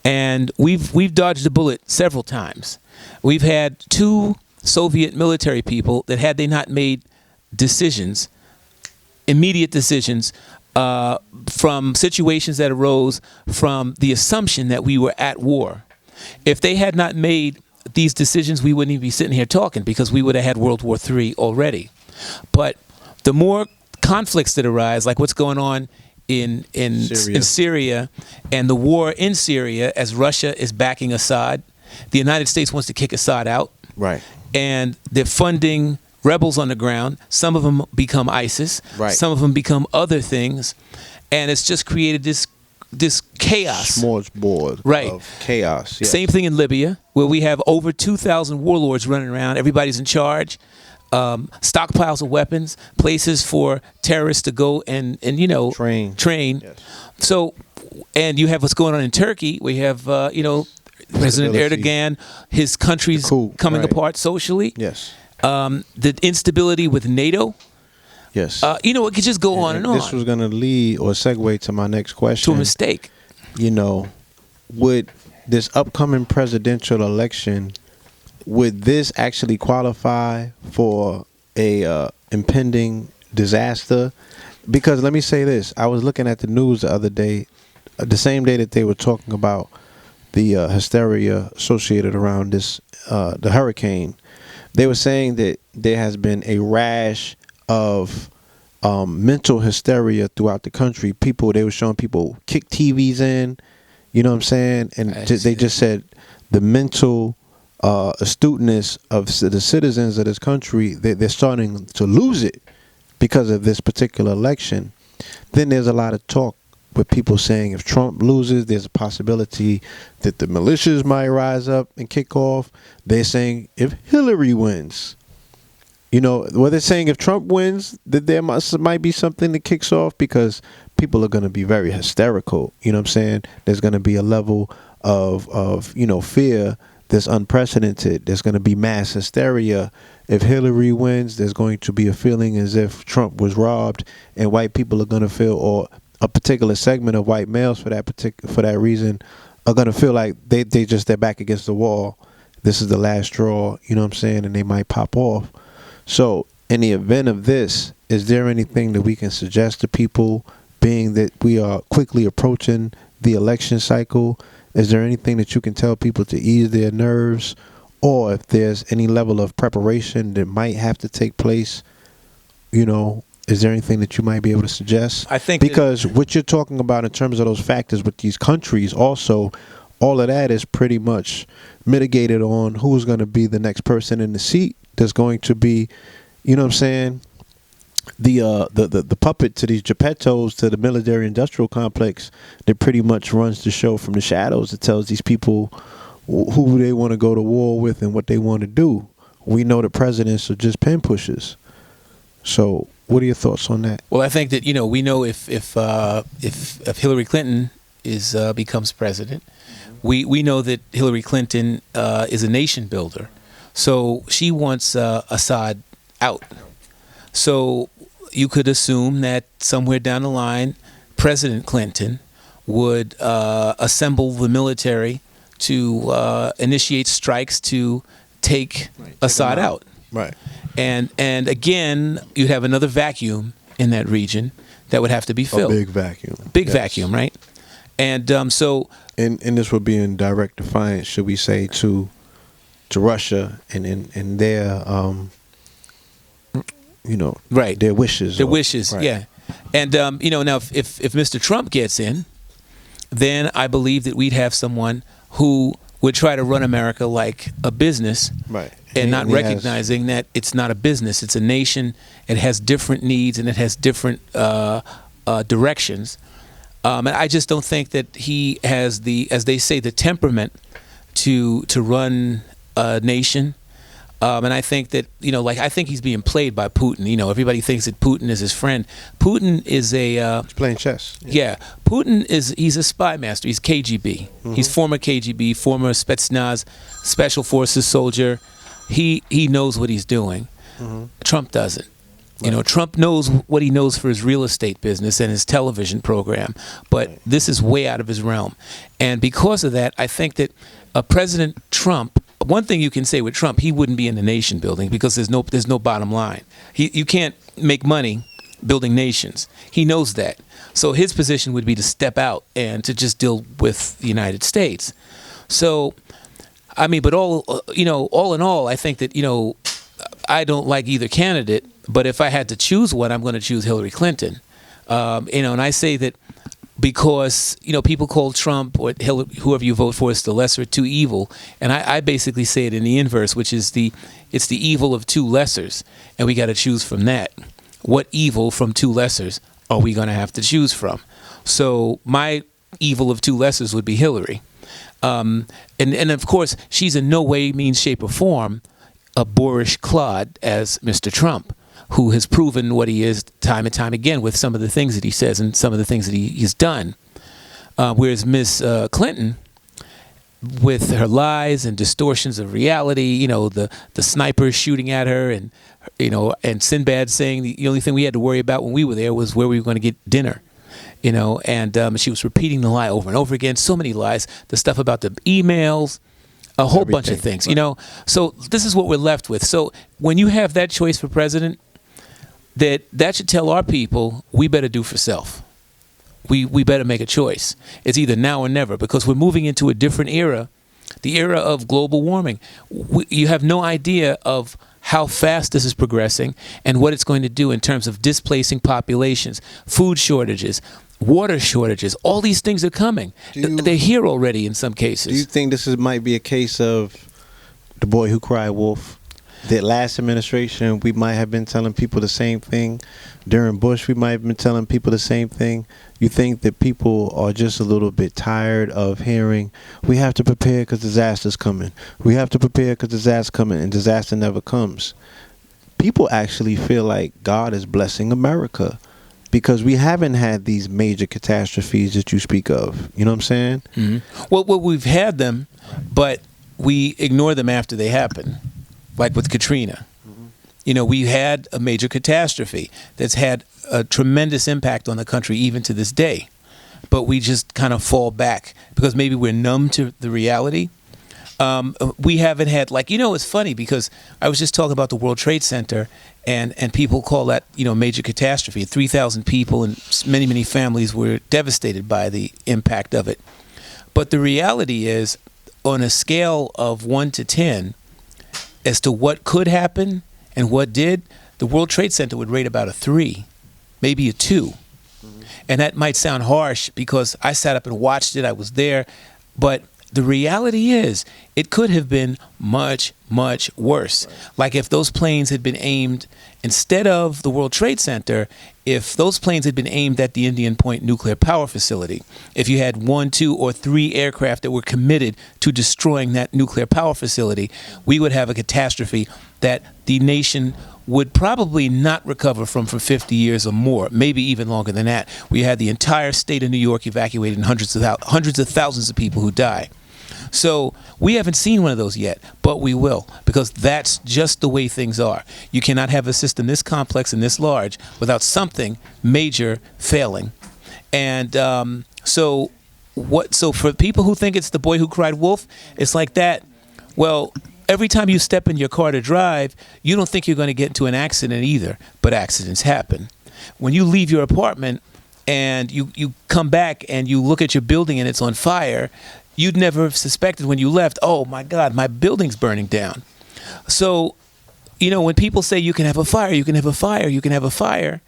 And we've dodged a bullet several times. We've had 2 Soviet military people that, had they not made decisions, immediate decisions, from situations that arose from the assumption that we were at war. If they had not made these decisions, we wouldn't even be sitting here talking, because we would have had World War III already. But the more conflicts that arise, like what's going on in Syria, and the war in Syria, as Russia is backing Assad, the United States wants to kick Assad out. Right. And they're funding rebels on the ground. Some of them become ISIS. Right. Some of them become other things. And it's just created this chaos. Smorgasbord, right, of chaos. Yes. Same thing in Libya, where we have over 2,000 warlords running around. Everybody's in charge. Stockpiles of weapons, places for terrorists to go and train. Yes. So, and you have what's going on in Turkey. We have President Erdogan, his country's coming apart socially. Yes. The instability with NATO. Yes. It could just go on and on. This was going to lead or segue to my next question. To a mistake. Would this upcoming presidential election would this actually qualify for a impending disaster? Because let me say this: I was looking at the news the other day, the same day that they were talking about the hysteria associated around this the hurricane. They were saying that there has been a rash of mental hysteria throughout the country. They were showing people kick TVs in, you know what I'm saying? And they just said the mental astuteness of the citizens of this country, they're starting to lose it because of this particular election. Then there's a lot of talk with people saying if Trump loses, there's a possibility that the militias might rise up and kick off. They're saying if Hillary wins, you know, well, they're saying if Trump wins, that there might be something that kicks off because people are going to be very hysterical. You know what I'm saying? There's going to be a level of you know, fear that's unprecedented. There's going to be mass hysteria. If Hillary wins, there's going to be a feeling as if Trump was robbed, and white people are going to feel, or a particular segment of white males for that reason are going to feel like they're back against the wall. This is the last straw, you know what I'm saying? And they might pop off. So in the event of this, is there anything that we can suggest to people, being that we are quickly approaching the election cycle? Is there anything that you can tell people to ease their nerves, or if there's any level of preparation that might have to take place, you know, is there anything that you might be able to suggest? I think because what you're talking about in terms of those factors with these countries, also, all of that is pretty much mitigated on who's going to be the next person in the seat. There's going to be, you know what I'm saying, the puppet to these Geppettos, to the military-industrial complex that pretty much runs the show from the shadows. It tells these people who they want to go to war with and what they want to do. We know the presidents are just pen pushers. So what are your thoughts on that? Well, I think that, you know, we know if Hillary Clinton becomes president, we know that Hillary Clinton is a nation builder. So she wants Assad out. So you could assume that somewhere down the line, President Clinton would assemble the military to initiate strikes to take Assad out. Right. And again, you'd have another vacuum in that region that would have to be filled. A big vacuum. Big vacuum, right? And so... And this would be in direct defiance, should we say, to Russia and their, you know, right, their wishes. Their wishes, right. Yeah. And, you know, now if Mr. Trump gets in, then I believe that we'd have someone who would try to run America like a business, right, and not recognizing that it's not a business, it's a nation. It has different needs and it has different directions. And I just don't think that he has the, as they say, the temperament to run a nation. And I think that, you know, like, I think he's being played by Putin. You know, everybody thinks that Putin is his friend. Putin is he's playing chess. Yeah. Putin he's a spy master. He's KGB. Mm-hmm. He's former KGB, former Spetsnaz, Special Forces soldier. He knows what he's doing. Mm-hmm. Trump doesn't. You know, Trump knows what he knows for his real estate business and his television program, but this is way out of his realm. And because of that, I think that President Trump, one thing you can say with Trump, he wouldn't be in the nation building because there's no bottom line. You can't make money building nations. He knows that. So his position would be to step out and to just deal with the United States. So, I mean, but all in all, I think that, you know, I don't like either candidate, but if I had to choose one, I'm going to choose Hillary Clinton. You know, and I say that because, you know, people call Trump or whoever you vote for is the lesser of two evil, and I basically say it in the inverse, which is it's the evil of two lessers, and we got to choose from that. What evil from two lessers are we going to have to choose from? So my evil of two lessers would be Hillary, and of course she's in no way, means, shape, or form a boorish clod as Mr. Trump, who has proven what he is time and time again with some of the things that he says and some of the things that he's done. Whereas Miss Clinton, with her lies and distortions of reality, you know, the snipers shooting at her, and, you know, and Sinbad saying the only thing we had to worry about when we were there was where we were going to get dinner. You know, and she was repeating the lie over and over again. So many lies. The stuff about the emails. a whole bunch of things, So this is what we're left with. So when you have that choice for president, that should tell our people we better do for self. We better make a choice. It's either now or never, because we're moving into a different era, the era of global warming. You have no idea of how fast this is progressing and what it's going to do in terms of displacing populations, food shortages, water shortages. All these things are coming. They're here already in some cases. Do you think might be a case of the boy who cried wolf? That last administration, we might have been telling people the same thing. During Bush, we might have been telling people the same thing. You think that people are just a little bit tired of hearing, we have to prepare because disaster's coming. We have to prepare because disaster's coming, and disaster never comes. People actually feel like God is blessing America because we haven't had these major catastrophes that you speak of. You know what I'm saying? Mm-hmm. Well, we've had them, but we ignore them after they happen. Like with Katrina. We had a major catastrophe that's had a tremendous impact on the country even to this day. But we just kind of fall back because maybe we're numb to the reality. We haven't had, it's funny because I was just talking about the World Trade Center and people call that, major catastrophe. 3,000 people and many, many families were devastated by the impact of it. But the reality is, on a scale of 1 to 10, as to what could happen and what did, the World Trade Center would rate about a 3, maybe a 2. Mm-hmm. And that might sound harsh because I sat up and watched it, I was there, but the reality is it could have been much, much worse. Right. Like if those planes had been aimed, instead of the World Trade Center, if those planes had been aimed at the Indian Point nuclear power facility, if you had 1, 2, or 3 aircraft that were committed to destroying that nuclear power facility, we would have a catastrophe that the nation would probably not recover from for 50 years or more, maybe even longer than that. We had the entire state of New York evacuated and hundreds of thousands of people who die. So we haven't seen one of those yet, but we will, because that's just the way things are. You cannot have a system this complex and this large without something major failing. And so for people who think it's the boy who cried wolf, it's like that. Well, every time you step in your car to drive, you don't think you're going to get into an accident either, but accidents happen. When you leave your apartment and you come back and you look at your building and it's on fire, you'd never have suspected when you left, oh my God, my building's burning down. So, when people say you can have a fire, you can have a fire, you can have a fire,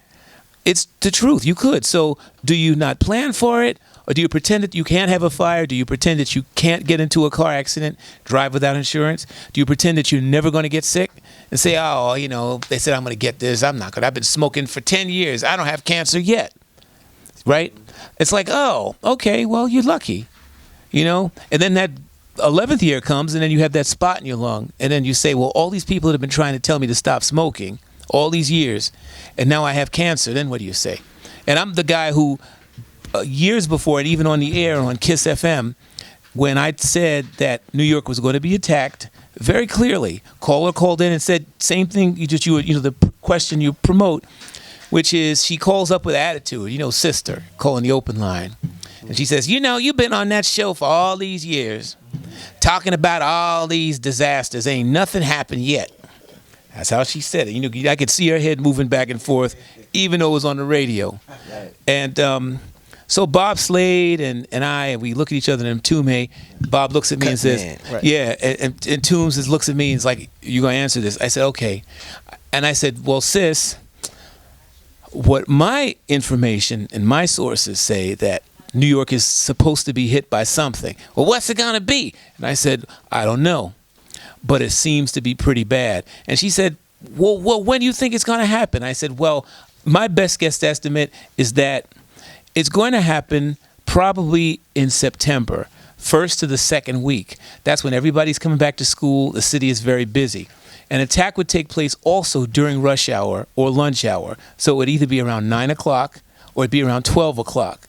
it's the truth. You could. So do you not plan for it? Or do you pretend that you can't have a fire? Do you pretend that you can't get into a car accident, drive without insurance? Do you pretend that you're never going to get sick and say, they said I'm going to get this. I'm not going to. I've been smoking for 10 years. I don't have cancer yet. Right? It's like, oh, okay, well, you're lucky. And then that 11th year comes and then you have that spot in your lung. And then you say, well, all these people that have been trying to tell me to stop smoking all these years, and now I have cancer. Then what do you say? And I'm the guy who, years before, and even on the air on KISS FM, when I said that New York was going to be attacked, very clearly, caller called in and said, same thing, the question you promote, which is she calls up with attitude, sister, calling the open line. And she says, you've been on that show for all these years, talking about all these disasters. Ain't nothing happened yet. That's how she said it. I could see her head moving back and forth, even though it was on the radio. And so Bob Slade and I, we look at each other in Mtume. Bob looks at me and says, right. Yeah, and Toombs looks at me and is like, you going to answer this? I said, okay. And I said, well, sis, what my information and my sources say that New York is supposed to be hit by something. Well, what's it going to be? And I said, I don't know, but it seems to be pretty bad. And she said, well, when do you think it's going to happen? I said, well, my best guess estimate is that it's going to happen probably in September, first to the second week. That's when everybody's coming back to school. The city is very busy. An attack would take place also during rush hour or lunch hour. So it would either be around 9 o'clock or it'd be around 12 o'clock.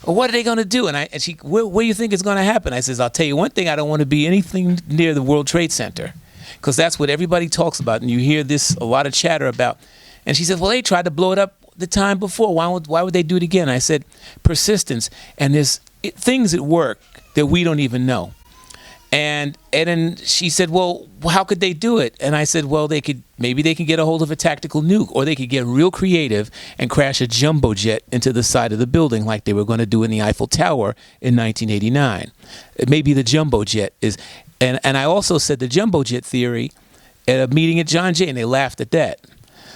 Well, what are they going to do? And she, where do you think it's going to happen? I says, I'll tell you one thing, I don't want to be anything near the World Trade Center, because that's what everybody talks about, and you hear this a lot of chatter about. And she says, well, they tried to blow it up the time before. Why would they do it again? I said, persistence. And there's things at work that we don't even know. And then she said, well, how could they do it? And I said, well, maybe they can get a hold of a tactical nuke, or they could get real creative and crash a jumbo jet into the side of the building like they were going to do in the Eiffel Tower in 1989. Maybe the jumbo jet is, and I also said the jumbo jet theory at a meeting at John Jay, and they laughed at that.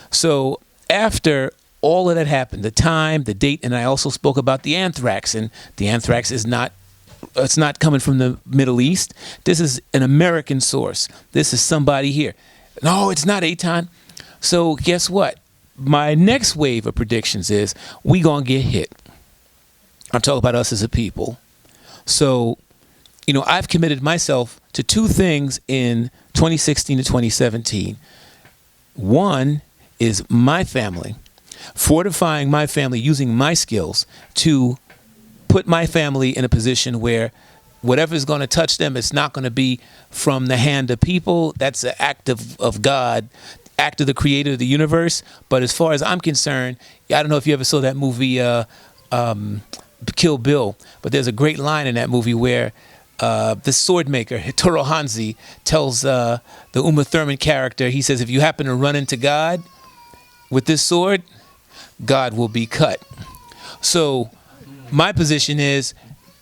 So after all of that happened, the time, the date, and I also spoke about the anthrax, and the anthrax is not, it's not coming from the Middle East. This is an American source. This is somebody here. No, it's not Aton. So guess what? My next wave of predictions is we gonna get hit. I'm talking about us as a people. So, you know, I've committed myself to two things in 2016 to 2017. One is my family, fortifying my family, using my skills to put my family in a position where whatever is going to touch them, it's not going to be from the hand of people. That's an act of God, act of the creator of the universe. But as far as I'm concerned, I don't know if you ever saw that movie, Kill Bill, but there's a great line in that movie where the sword maker, Toro Hanzi, tells the Uma Thurman character, he says, if you happen to run into God with this sword, God will be cut. So my position is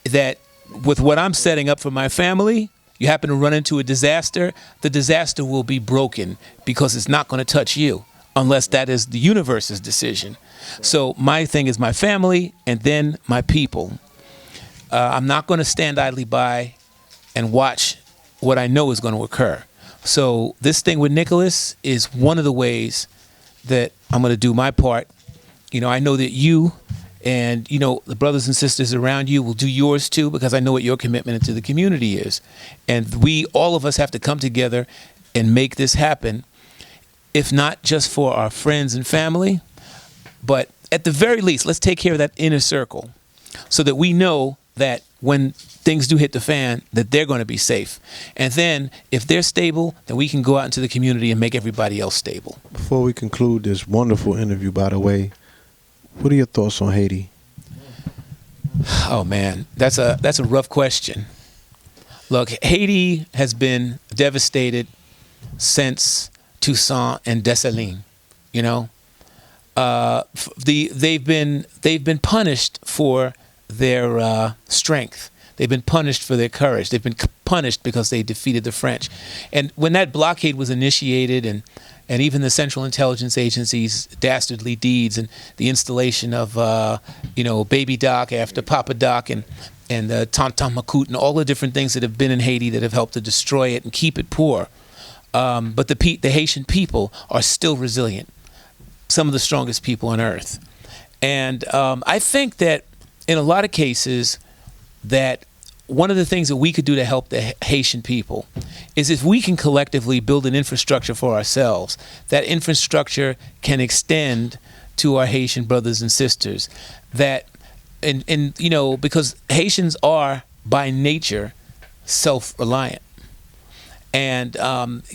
that with what I'm setting up for my family, you happen to run into a disaster, the disaster will be broken because it's not going to touch you unless that is the universe's decision. So my thing is my family and then my people. I'm not going to stand idly by and watch what I know is going to occur. So this thing with Nicholas is one of the ways that I'm going to do my part. You know, I know that you and, you know, the brothers and sisters around you will do yours too, because I know what your commitment to the community is. And all of us have to come together and make this happen, if not just for our friends and family, but at the very least, let's take care of that inner circle so that we know that when things do hit the fan, that they're going to be safe. And then if they're stable, then we can go out into the community and make everybody else stable. Before we conclude this wonderful interview, by the way, what are your thoughts on Haiti? Oh man, that's a rough question. Look, Haiti has been devastated since Toussaint and Dessalines. You know, they've been punished for their strength. They've been punished for their courage. They've been punished because they defeated the French. And when that blockade was initiated, and even the Central Intelligence Agency's dastardly deeds and the installation of, Baby Doc after Papa Doc and Tonton Macoute and all the different things that have been in Haiti that have helped to destroy it and keep it poor. But the Haitian people are still resilient, some of the strongest people on earth. And I think that in a lot of cases that one of the things that we could do to help the Haitian people is if we can collectively build an infrastructure for ourselves, that infrastructure can extend to our Haitian brothers and sisters. That, and because Haitians are by nature self-reliant. And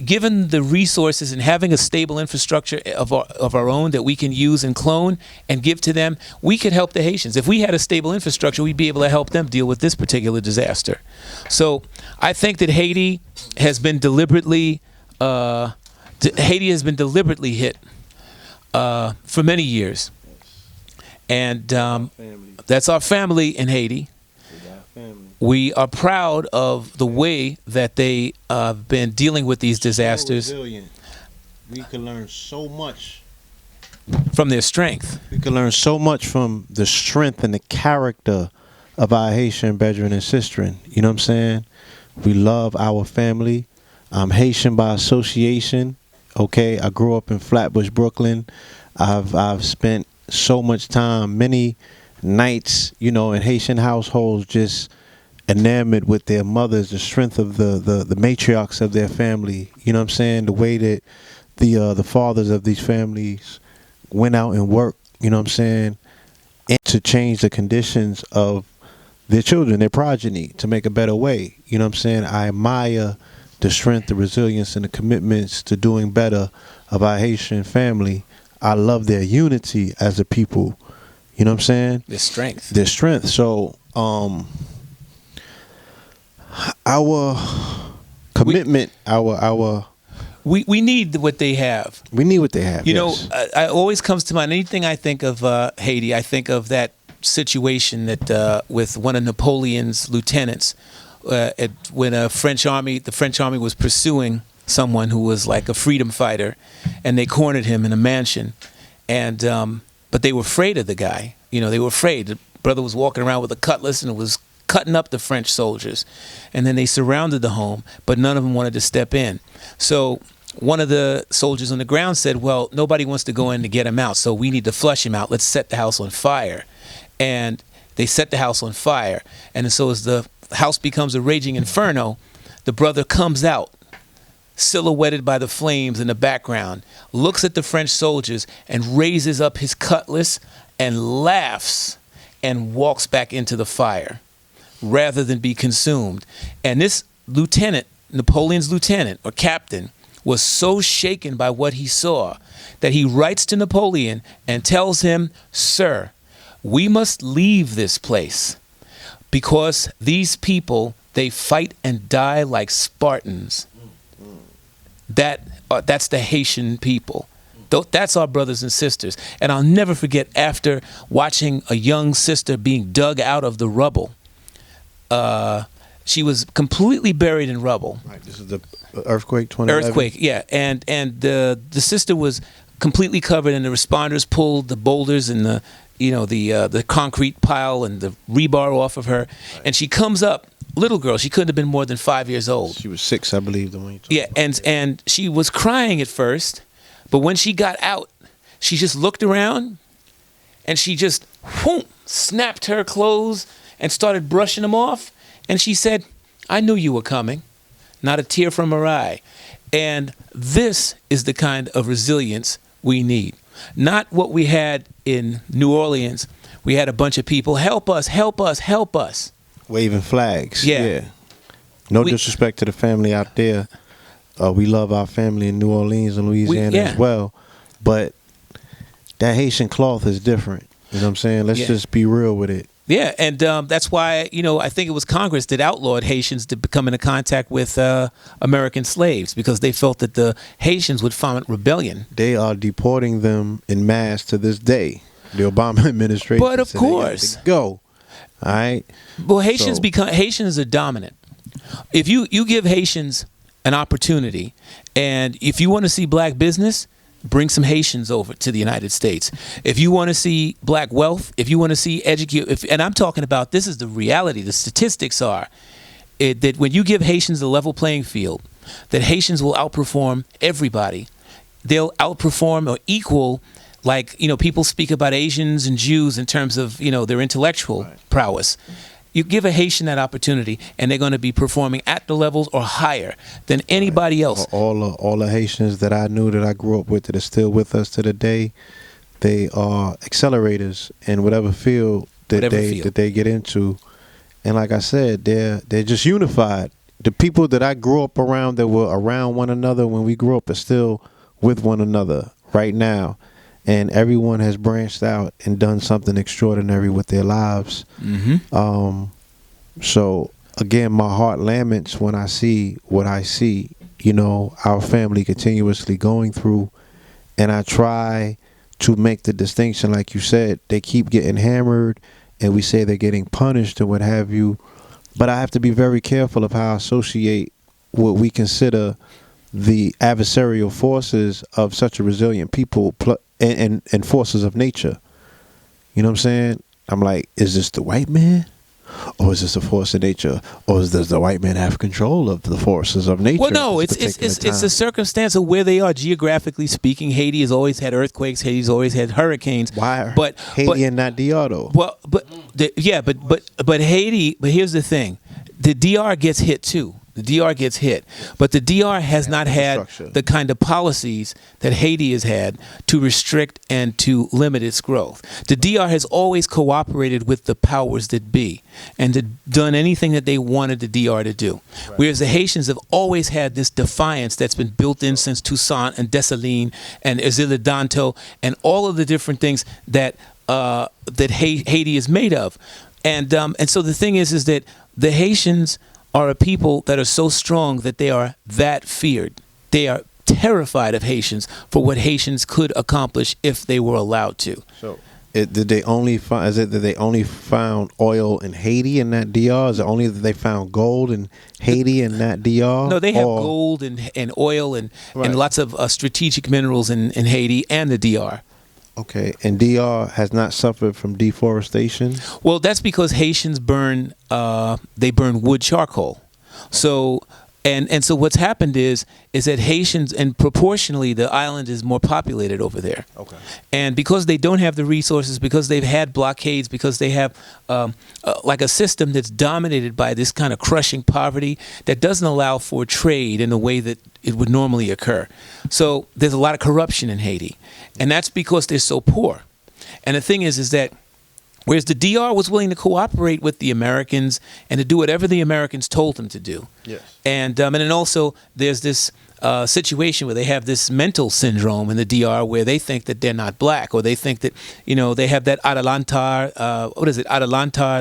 given the resources and having a stable infrastructure of our own that we can use and clone and give to them, we could help the Haitians. If we had a stable infrastructure, we'd be able to help them deal with this particular disaster. So I think that Haiti has been deliberately hit for many years. And that's our family in Haiti. We are proud of the way that they have been dealing with these disasters. So resilient. We can learn so much from their strength. We can learn so much from the strength and the character of our Haitian brethren and sistren. You know what I'm saying? We love our family. I'm Haitian by association. Okay, I grew up in Flatbush, Brooklyn. I've spent so much time, many nights, in Haitian households, just enamored with their mothers, the strength of the matriarchs of their family. You know what I'm saying? The way that the fathers of these families went out and worked, you know what I'm saying, and to change the conditions of their children, their progeny, to make a better way. You know what I'm saying? I admire the strength, the resilience, and the commitments to doing better of our Haitian family. I love their unity as a people. You know what I'm saying? Their strength. Their strength. So, our commitment, our we need what they have. we need what they have. You yes. know, I always comes to mind. Anything I think of Haiti, I think of that situation that with one of Napoleon's lieutenants when the French army was pursuing someone who was like a freedom fighter, and they cornered him in a mansion, and but they were afraid of the guy. You know, they were afraid. The brother was walking around with a cutlass and was cutting up the French soldiers, and then they surrounded the home, but none of them wanted to step in. So one of the soldiers on the ground said, well, nobody wants to go in to get him out, so we need to flush him out. Let's set the house on fire. And they set the house on fire. And so as the house becomes a raging inferno, the brother comes out, silhouetted by the flames in the background, looks at the French soldiers and raises up his cutlass and laughs and walks back into the fire rather than be consumed. And this lieutenant, Napoleon's lieutenant or captain, was so shaken by what he saw that he writes to Napoleon and tells him, "Sir, we must leave this place because these people, they fight and die like Spartans." That's the Haitian people. That's our brothers and sisters. And I'll never forget, after watching a young sister being dug out of the rubble, she was completely buried in rubble. Right, this is the earthquake 2011. Earthquake, yeah. And the sister was completely covered, and the responders pulled the boulders and the concrete pile and the rebar off of her. Right. And she comes up, little girl. She couldn't have been more than 5 years old. She was 6, I believe. The one you told yeah, me. and she was crying at first, but when she got out, she just looked around, and she just snapped her clothes and started brushing them off. And she said, "I knew you were coming." Not a tear from her eye. And this is the kind of resilience we need. Not what we had in New Orleans. We had a bunch of people, "Help us, help us, help us." Waving flags. Yeah. No disrespect to the family out there. We love our family in New Orleans and Louisiana as well. But that Haitian cloth is different. You know what I'm saying? Let's just be real with it. Yeah, and that's why, I think it was Congress that outlawed Haitians to come into contact with American slaves, because they felt that the Haitians would foment rebellion. They are deporting them in mass to this day. The Obama administration. But of course. Go. All right. Well, Haitians are dominant. If you give Haitians an opportunity, and if you want to see black business, bring some Haitians over to the United States. If you want to see black wealth, if you want to see and I'm talking about, this is the reality, the statistics are that when you give Haitians a level playing field, that Haitians will outperform everybody. They'll outperform or equal, like, people speak about Asians and Jews in terms of, their intellectual prowess. You give a Haitian that opportunity, and they're going to be performing at the levels or higher than anybody else. All the Haitians that I knew, that I grew up with, that are still with us to the day, they are accelerators in whatever field that they get into. And like I said, they're just unified. The people that I grew up around, that were around one another when we grew up, are still with one another right now. And everyone has branched out and done something extraordinary with their lives. Mm-hmm. So, again, my heart laments when I see what I see, our family continuously going through. And I try to make the distinction, like you said, they keep getting hammered, and we say they're getting punished and what have you. But I have to be very careful of how I associate what we consider the adversarial forces of such a resilient people and forces of nature. You know what I'm saying? I'm like, is this the white man? Or is this a force of nature? Or does the white man have control of the forces of nature? Well, no, it's a circumstance of where they are geographically speaking. Haiti has always had earthquakes. Haiti's always had hurricanes. Why? Haiti and not DR though. Well, but Haiti. But here's the thing: the DR gets hit too. The DR gets hit, but the DR has not had the kind of policies that Haiti has had to restrict and to limit its growth. The DR has always cooperated with the powers that be and done anything that they wanted the DR to do. Right. Whereas the Haitians have always had this defiance that's been built in since Toussaint and Dessalines and Exil Danto and all of the different things that Haiti is made of. And so the thing is that the Haitians are a people that are so strong that they are that feared. They are terrified of Haitians for what Haitians could accomplish if they were allowed to. So, did they only find? Is it that they only found oil in Haiti and not DR? Is it only that they found gold in Haiti and not DR? No, they have gold and oil and lots of strategic minerals in Haiti and the DR. Okay, and DR has not suffered from deforestation? Well, that's because Haitians burn wood charcoal. So so what's happened is that Haitians, and proportionally the island is more populated over there. Okay. And because they don't have the resources, because they've had blockades, because they have like a system that's dominated by this kind of crushing poverty that doesn't allow for trade in the way that it would normally occur. So there's a lot of corruption in Haiti. And that's because they're so poor. And the thing is that whereas the DR was willing to cooperate with the Americans and to do whatever the Americans told them to do. Yes. And then also there's this situation where they have this mental syndrome in the DR where they think that they're not black, or they think that, they have that adelantar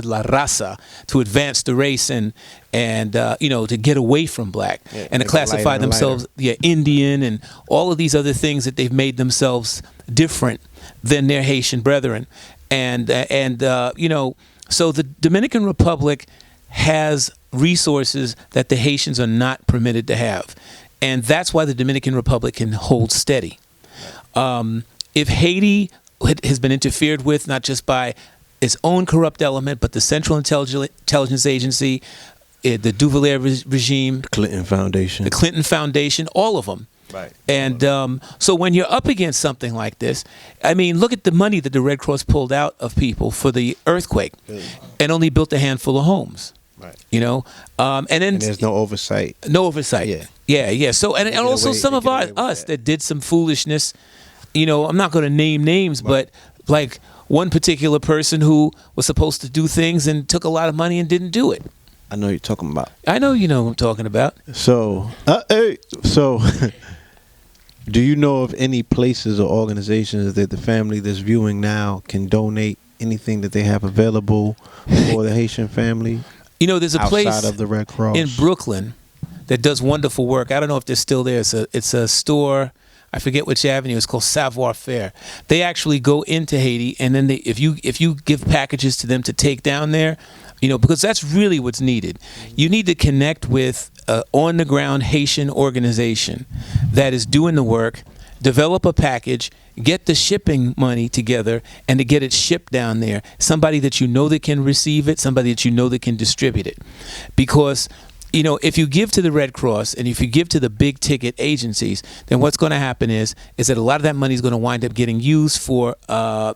la raza, to advance the race and to get away from black, and to classify themselves Indian and all of these other things that they've made themselves different than their Haitian brethren. So the Dominican Republic has resources that the Haitians are not permitted to have. And that's why the Dominican Republic can hold steady. If Haiti has been interfered with, not just by its own corrupt element, but the Central Intelligence Agency, the Duvalier regime, the Clinton Foundation, all of them. Right. And so when you're up against something like this, I mean, look at the money that the Red Cross pulled out of people for the earthquake, and only built a handful of homes. Right. And there's no oversight. No oversight. Yeah. So and also some of us that did some foolishness. I'm not going to name names, but like one particular person who was supposed to do things and took a lot of money and didn't do it. I know you're talking about. I know you know what I'm talking about. So, do you know of any places or organizations that the family that's viewing now can donate anything that they have available for the Haitian family? There's a place outside of the Red Cross in Brooklyn that does wonderful work. I don't know if they're still there. It's a store. I forget which avenue. It's called Savoir Faire. They actually go into Haiti, and then if you give packages to them to take down there, because that's really what's needed. You need to connect with an on-the-ground Haitian organization that is doing the work, develop a package, get the shipping money together, and to get it shipped down there. Somebody that that can receive it, somebody that that can distribute it. Because if you give to the Red Cross and if you give to the big ticket agencies, then what's going to happen is that a lot of that money is going to wind up getting used for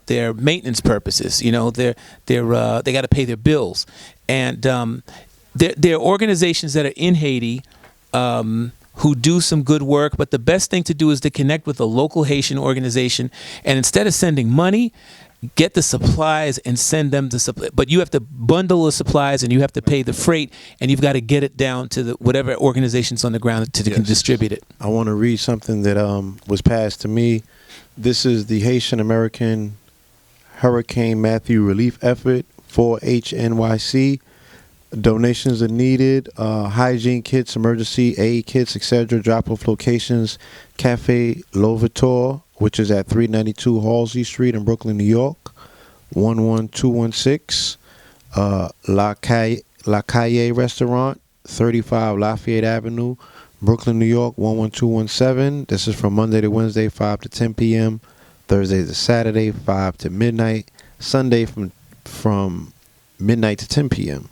their maintenance purposes. They got to pay their bills, and there are organizations that are in Haiti who do some good work. But the best thing to do is to connect with a local Haitian organization, and instead of sending money, get the supplies and send them the supply. But you have to bundle the supplies and you have to pay the freight, and you've got to get it down to whatever organization's on the ground can distribute it. I want to read something that was passed to me. This is the Haitian American Hurricane Matthew relief effort for HNYC. Donations are needed. Hygiene kits, emergency aid kits, etc. Drop-off locations: Cafe Lovator, which is at 392 Halsey Street in Brooklyn, New York, 11216. La Calle Restaurant, 35 Lafayette Avenue, Brooklyn, New York, 11217. This is from Monday to Wednesday, 5 to 10 p.m. Thursday to Saturday, 5 to midnight. Sunday from midnight to 10 p.m.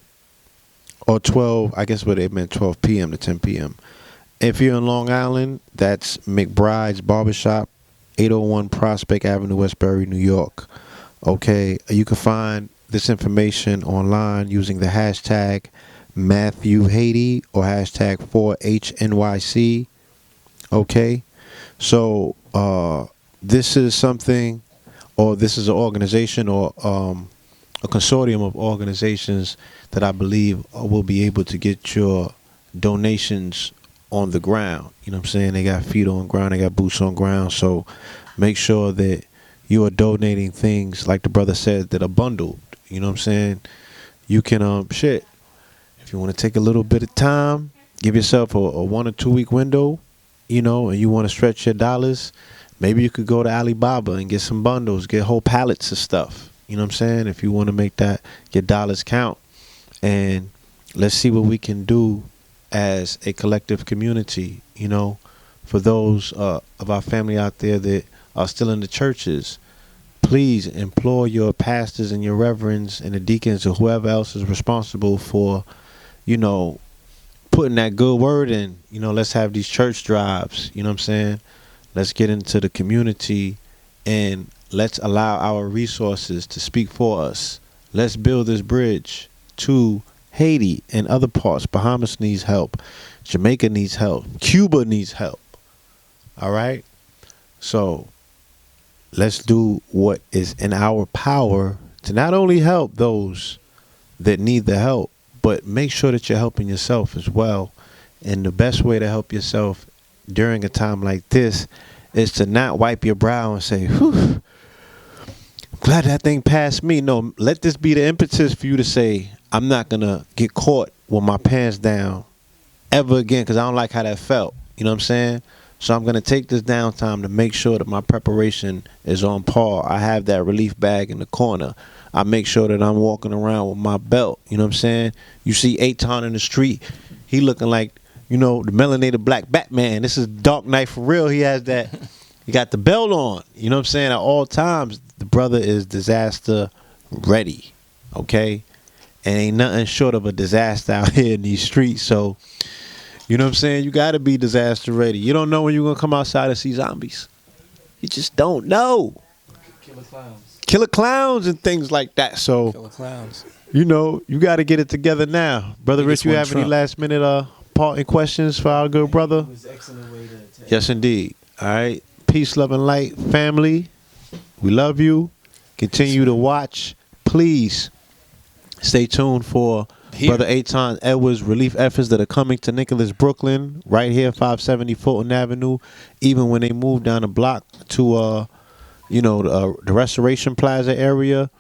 Or 12, I guess what they meant, 12 p.m. to 10 p.m. If you're in Long Island, that's McBride's Barbershop, 801 Prospect Avenue, Westbury, New York. Okay, you can find this information online using the hashtag Matthew Haiti or hashtag 4HNYC. Okay, so this is something, or this is an organization or a consortium of organizations that I believe will be able to get your donations on the ground. You know what I'm saying? They got feet on ground, they got boots on ground. So make sure that you are donating things, like the brother said, that are bundled. You know what I'm saying? You can if if you want to take a little bit of time, give yourself a 1 or 2 week window, you know, and you want to stretch your dollars, maybe you could go to Alibaba and get some bundles, get whole pallets of stuff. You know what I'm saying? If you want to make that your dollars count. And let's see what we can do as a collective community, you know, for those of our family out there that are still in the churches. Please implore your pastors and your reverends and the deacons or whoever else is responsible for, you know, putting that good word in. You know, let's have these church drives. You know what I'm saying? Let's get into the community and let's allow our resources to speak for us. Let's build this bridge to Haiti and other parts. Bahamas needs help. Jamaica needs help. Cuba needs help. All right? So let's do what is in our power to not only help those that need the help, but make sure that you're helping yourself as well. And the best way to help yourself during a time like this is to not wipe your brow and say, whew, glad that thing passed me. No, let this be the impetus for you to say, I'm not going to get caught with my pants down ever again because I don't like how that felt. You know what I'm saying? So I'm going to take this downtime to make sure that my preparation is on par. I have that relief bag in the corner. I make sure that I'm walking around with my belt. You know what I'm saying? You see Aton in the street. He looking like, you know, the melanated black Batman. This is Dark Knight for real. He has that. He got the belt on. You know what I'm saying? At all times, the brother is disaster ready. Okay? And ain't nothing short of a disaster out here in these streets. So, you know what I'm saying? You got to be disaster ready. You don't know when you're going to come outside and see zombies. You just don't know. Killer clowns. Killer clowns and things like that. So, Killer clowns. you know, you got to get it together now. Brother Rich, you have any last minute parting questions for our good brother? It was an excellent way to Yes, indeed. All right. Peace, love, and light, family. We love you. Continue to watch. Please stay tuned for Brother Aton Edwards relief efforts that are coming to Nicholas, Brooklyn, right here, 570 Fulton Avenue. Even when they move down the block to, the Restoration Plaza area,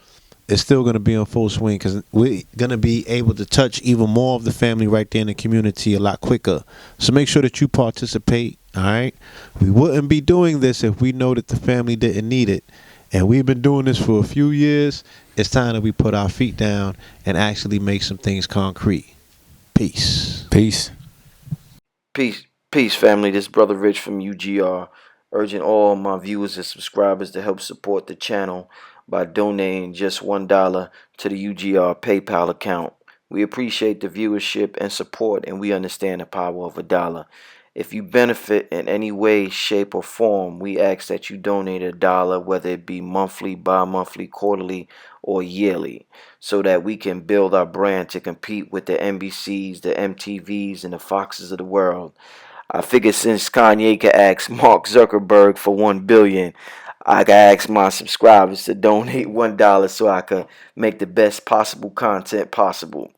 it's still going to be in full swing because we're going to be able to touch even more of the family right there in the community a lot quicker. So make sure that you participate, all right? We wouldn't be doing this if we know that the family didn't need it. And we've been doing this for a few years. It's time that we put our feet down and actually make some things concrete. Peace. Peace. Peace, family. This is Brother Rich from UGR, urging all my viewers and subscribers to help support the channel by donating just $1 to the UGR PayPal account. We appreciate the viewership and support, and we understand the power of $1. If you benefit in any way, shape, or form, we ask that you donate $1, whether it be monthly, bi-monthly, quarterly, or yearly, so that we can build our brand to compete with the NBCs, the MTVs, and the Foxes of the world. I figure since Kanye could ask Mark Zuckerberg for $1 billion, I can ask my subscribers to donate $1 so I could make the best possible content possible.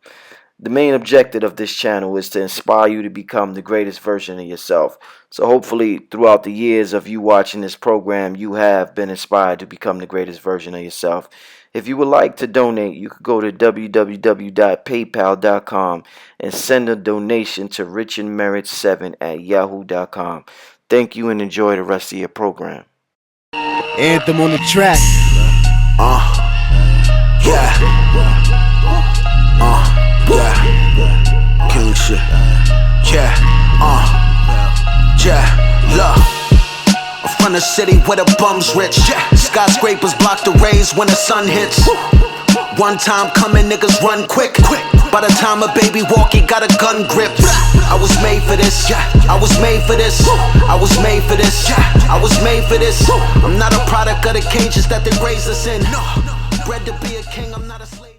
The main objective of this channel is to inspire you to become the greatest version of yourself. So hopefully throughout the years of you watching this program, you have been inspired to become the greatest version of yourself. If you would like to donate, you could go to www.paypal.com and send a donation to richandmerit7@yahoo.com. Thank you and enjoy the rest of your program. Anthem on the track. Yeah. King shit. Yeah. Look. I'm from the city where the bums rich. Skyscrapers block the rays when the sun hits. One time coming, niggas run quick. By the time a baby walk, he got a gun grip. I was made for this. I was made for this. I was made for this. I was made for this. I'm not a product of the cages that they raised us in. Bred to be a king, I'm not a slave.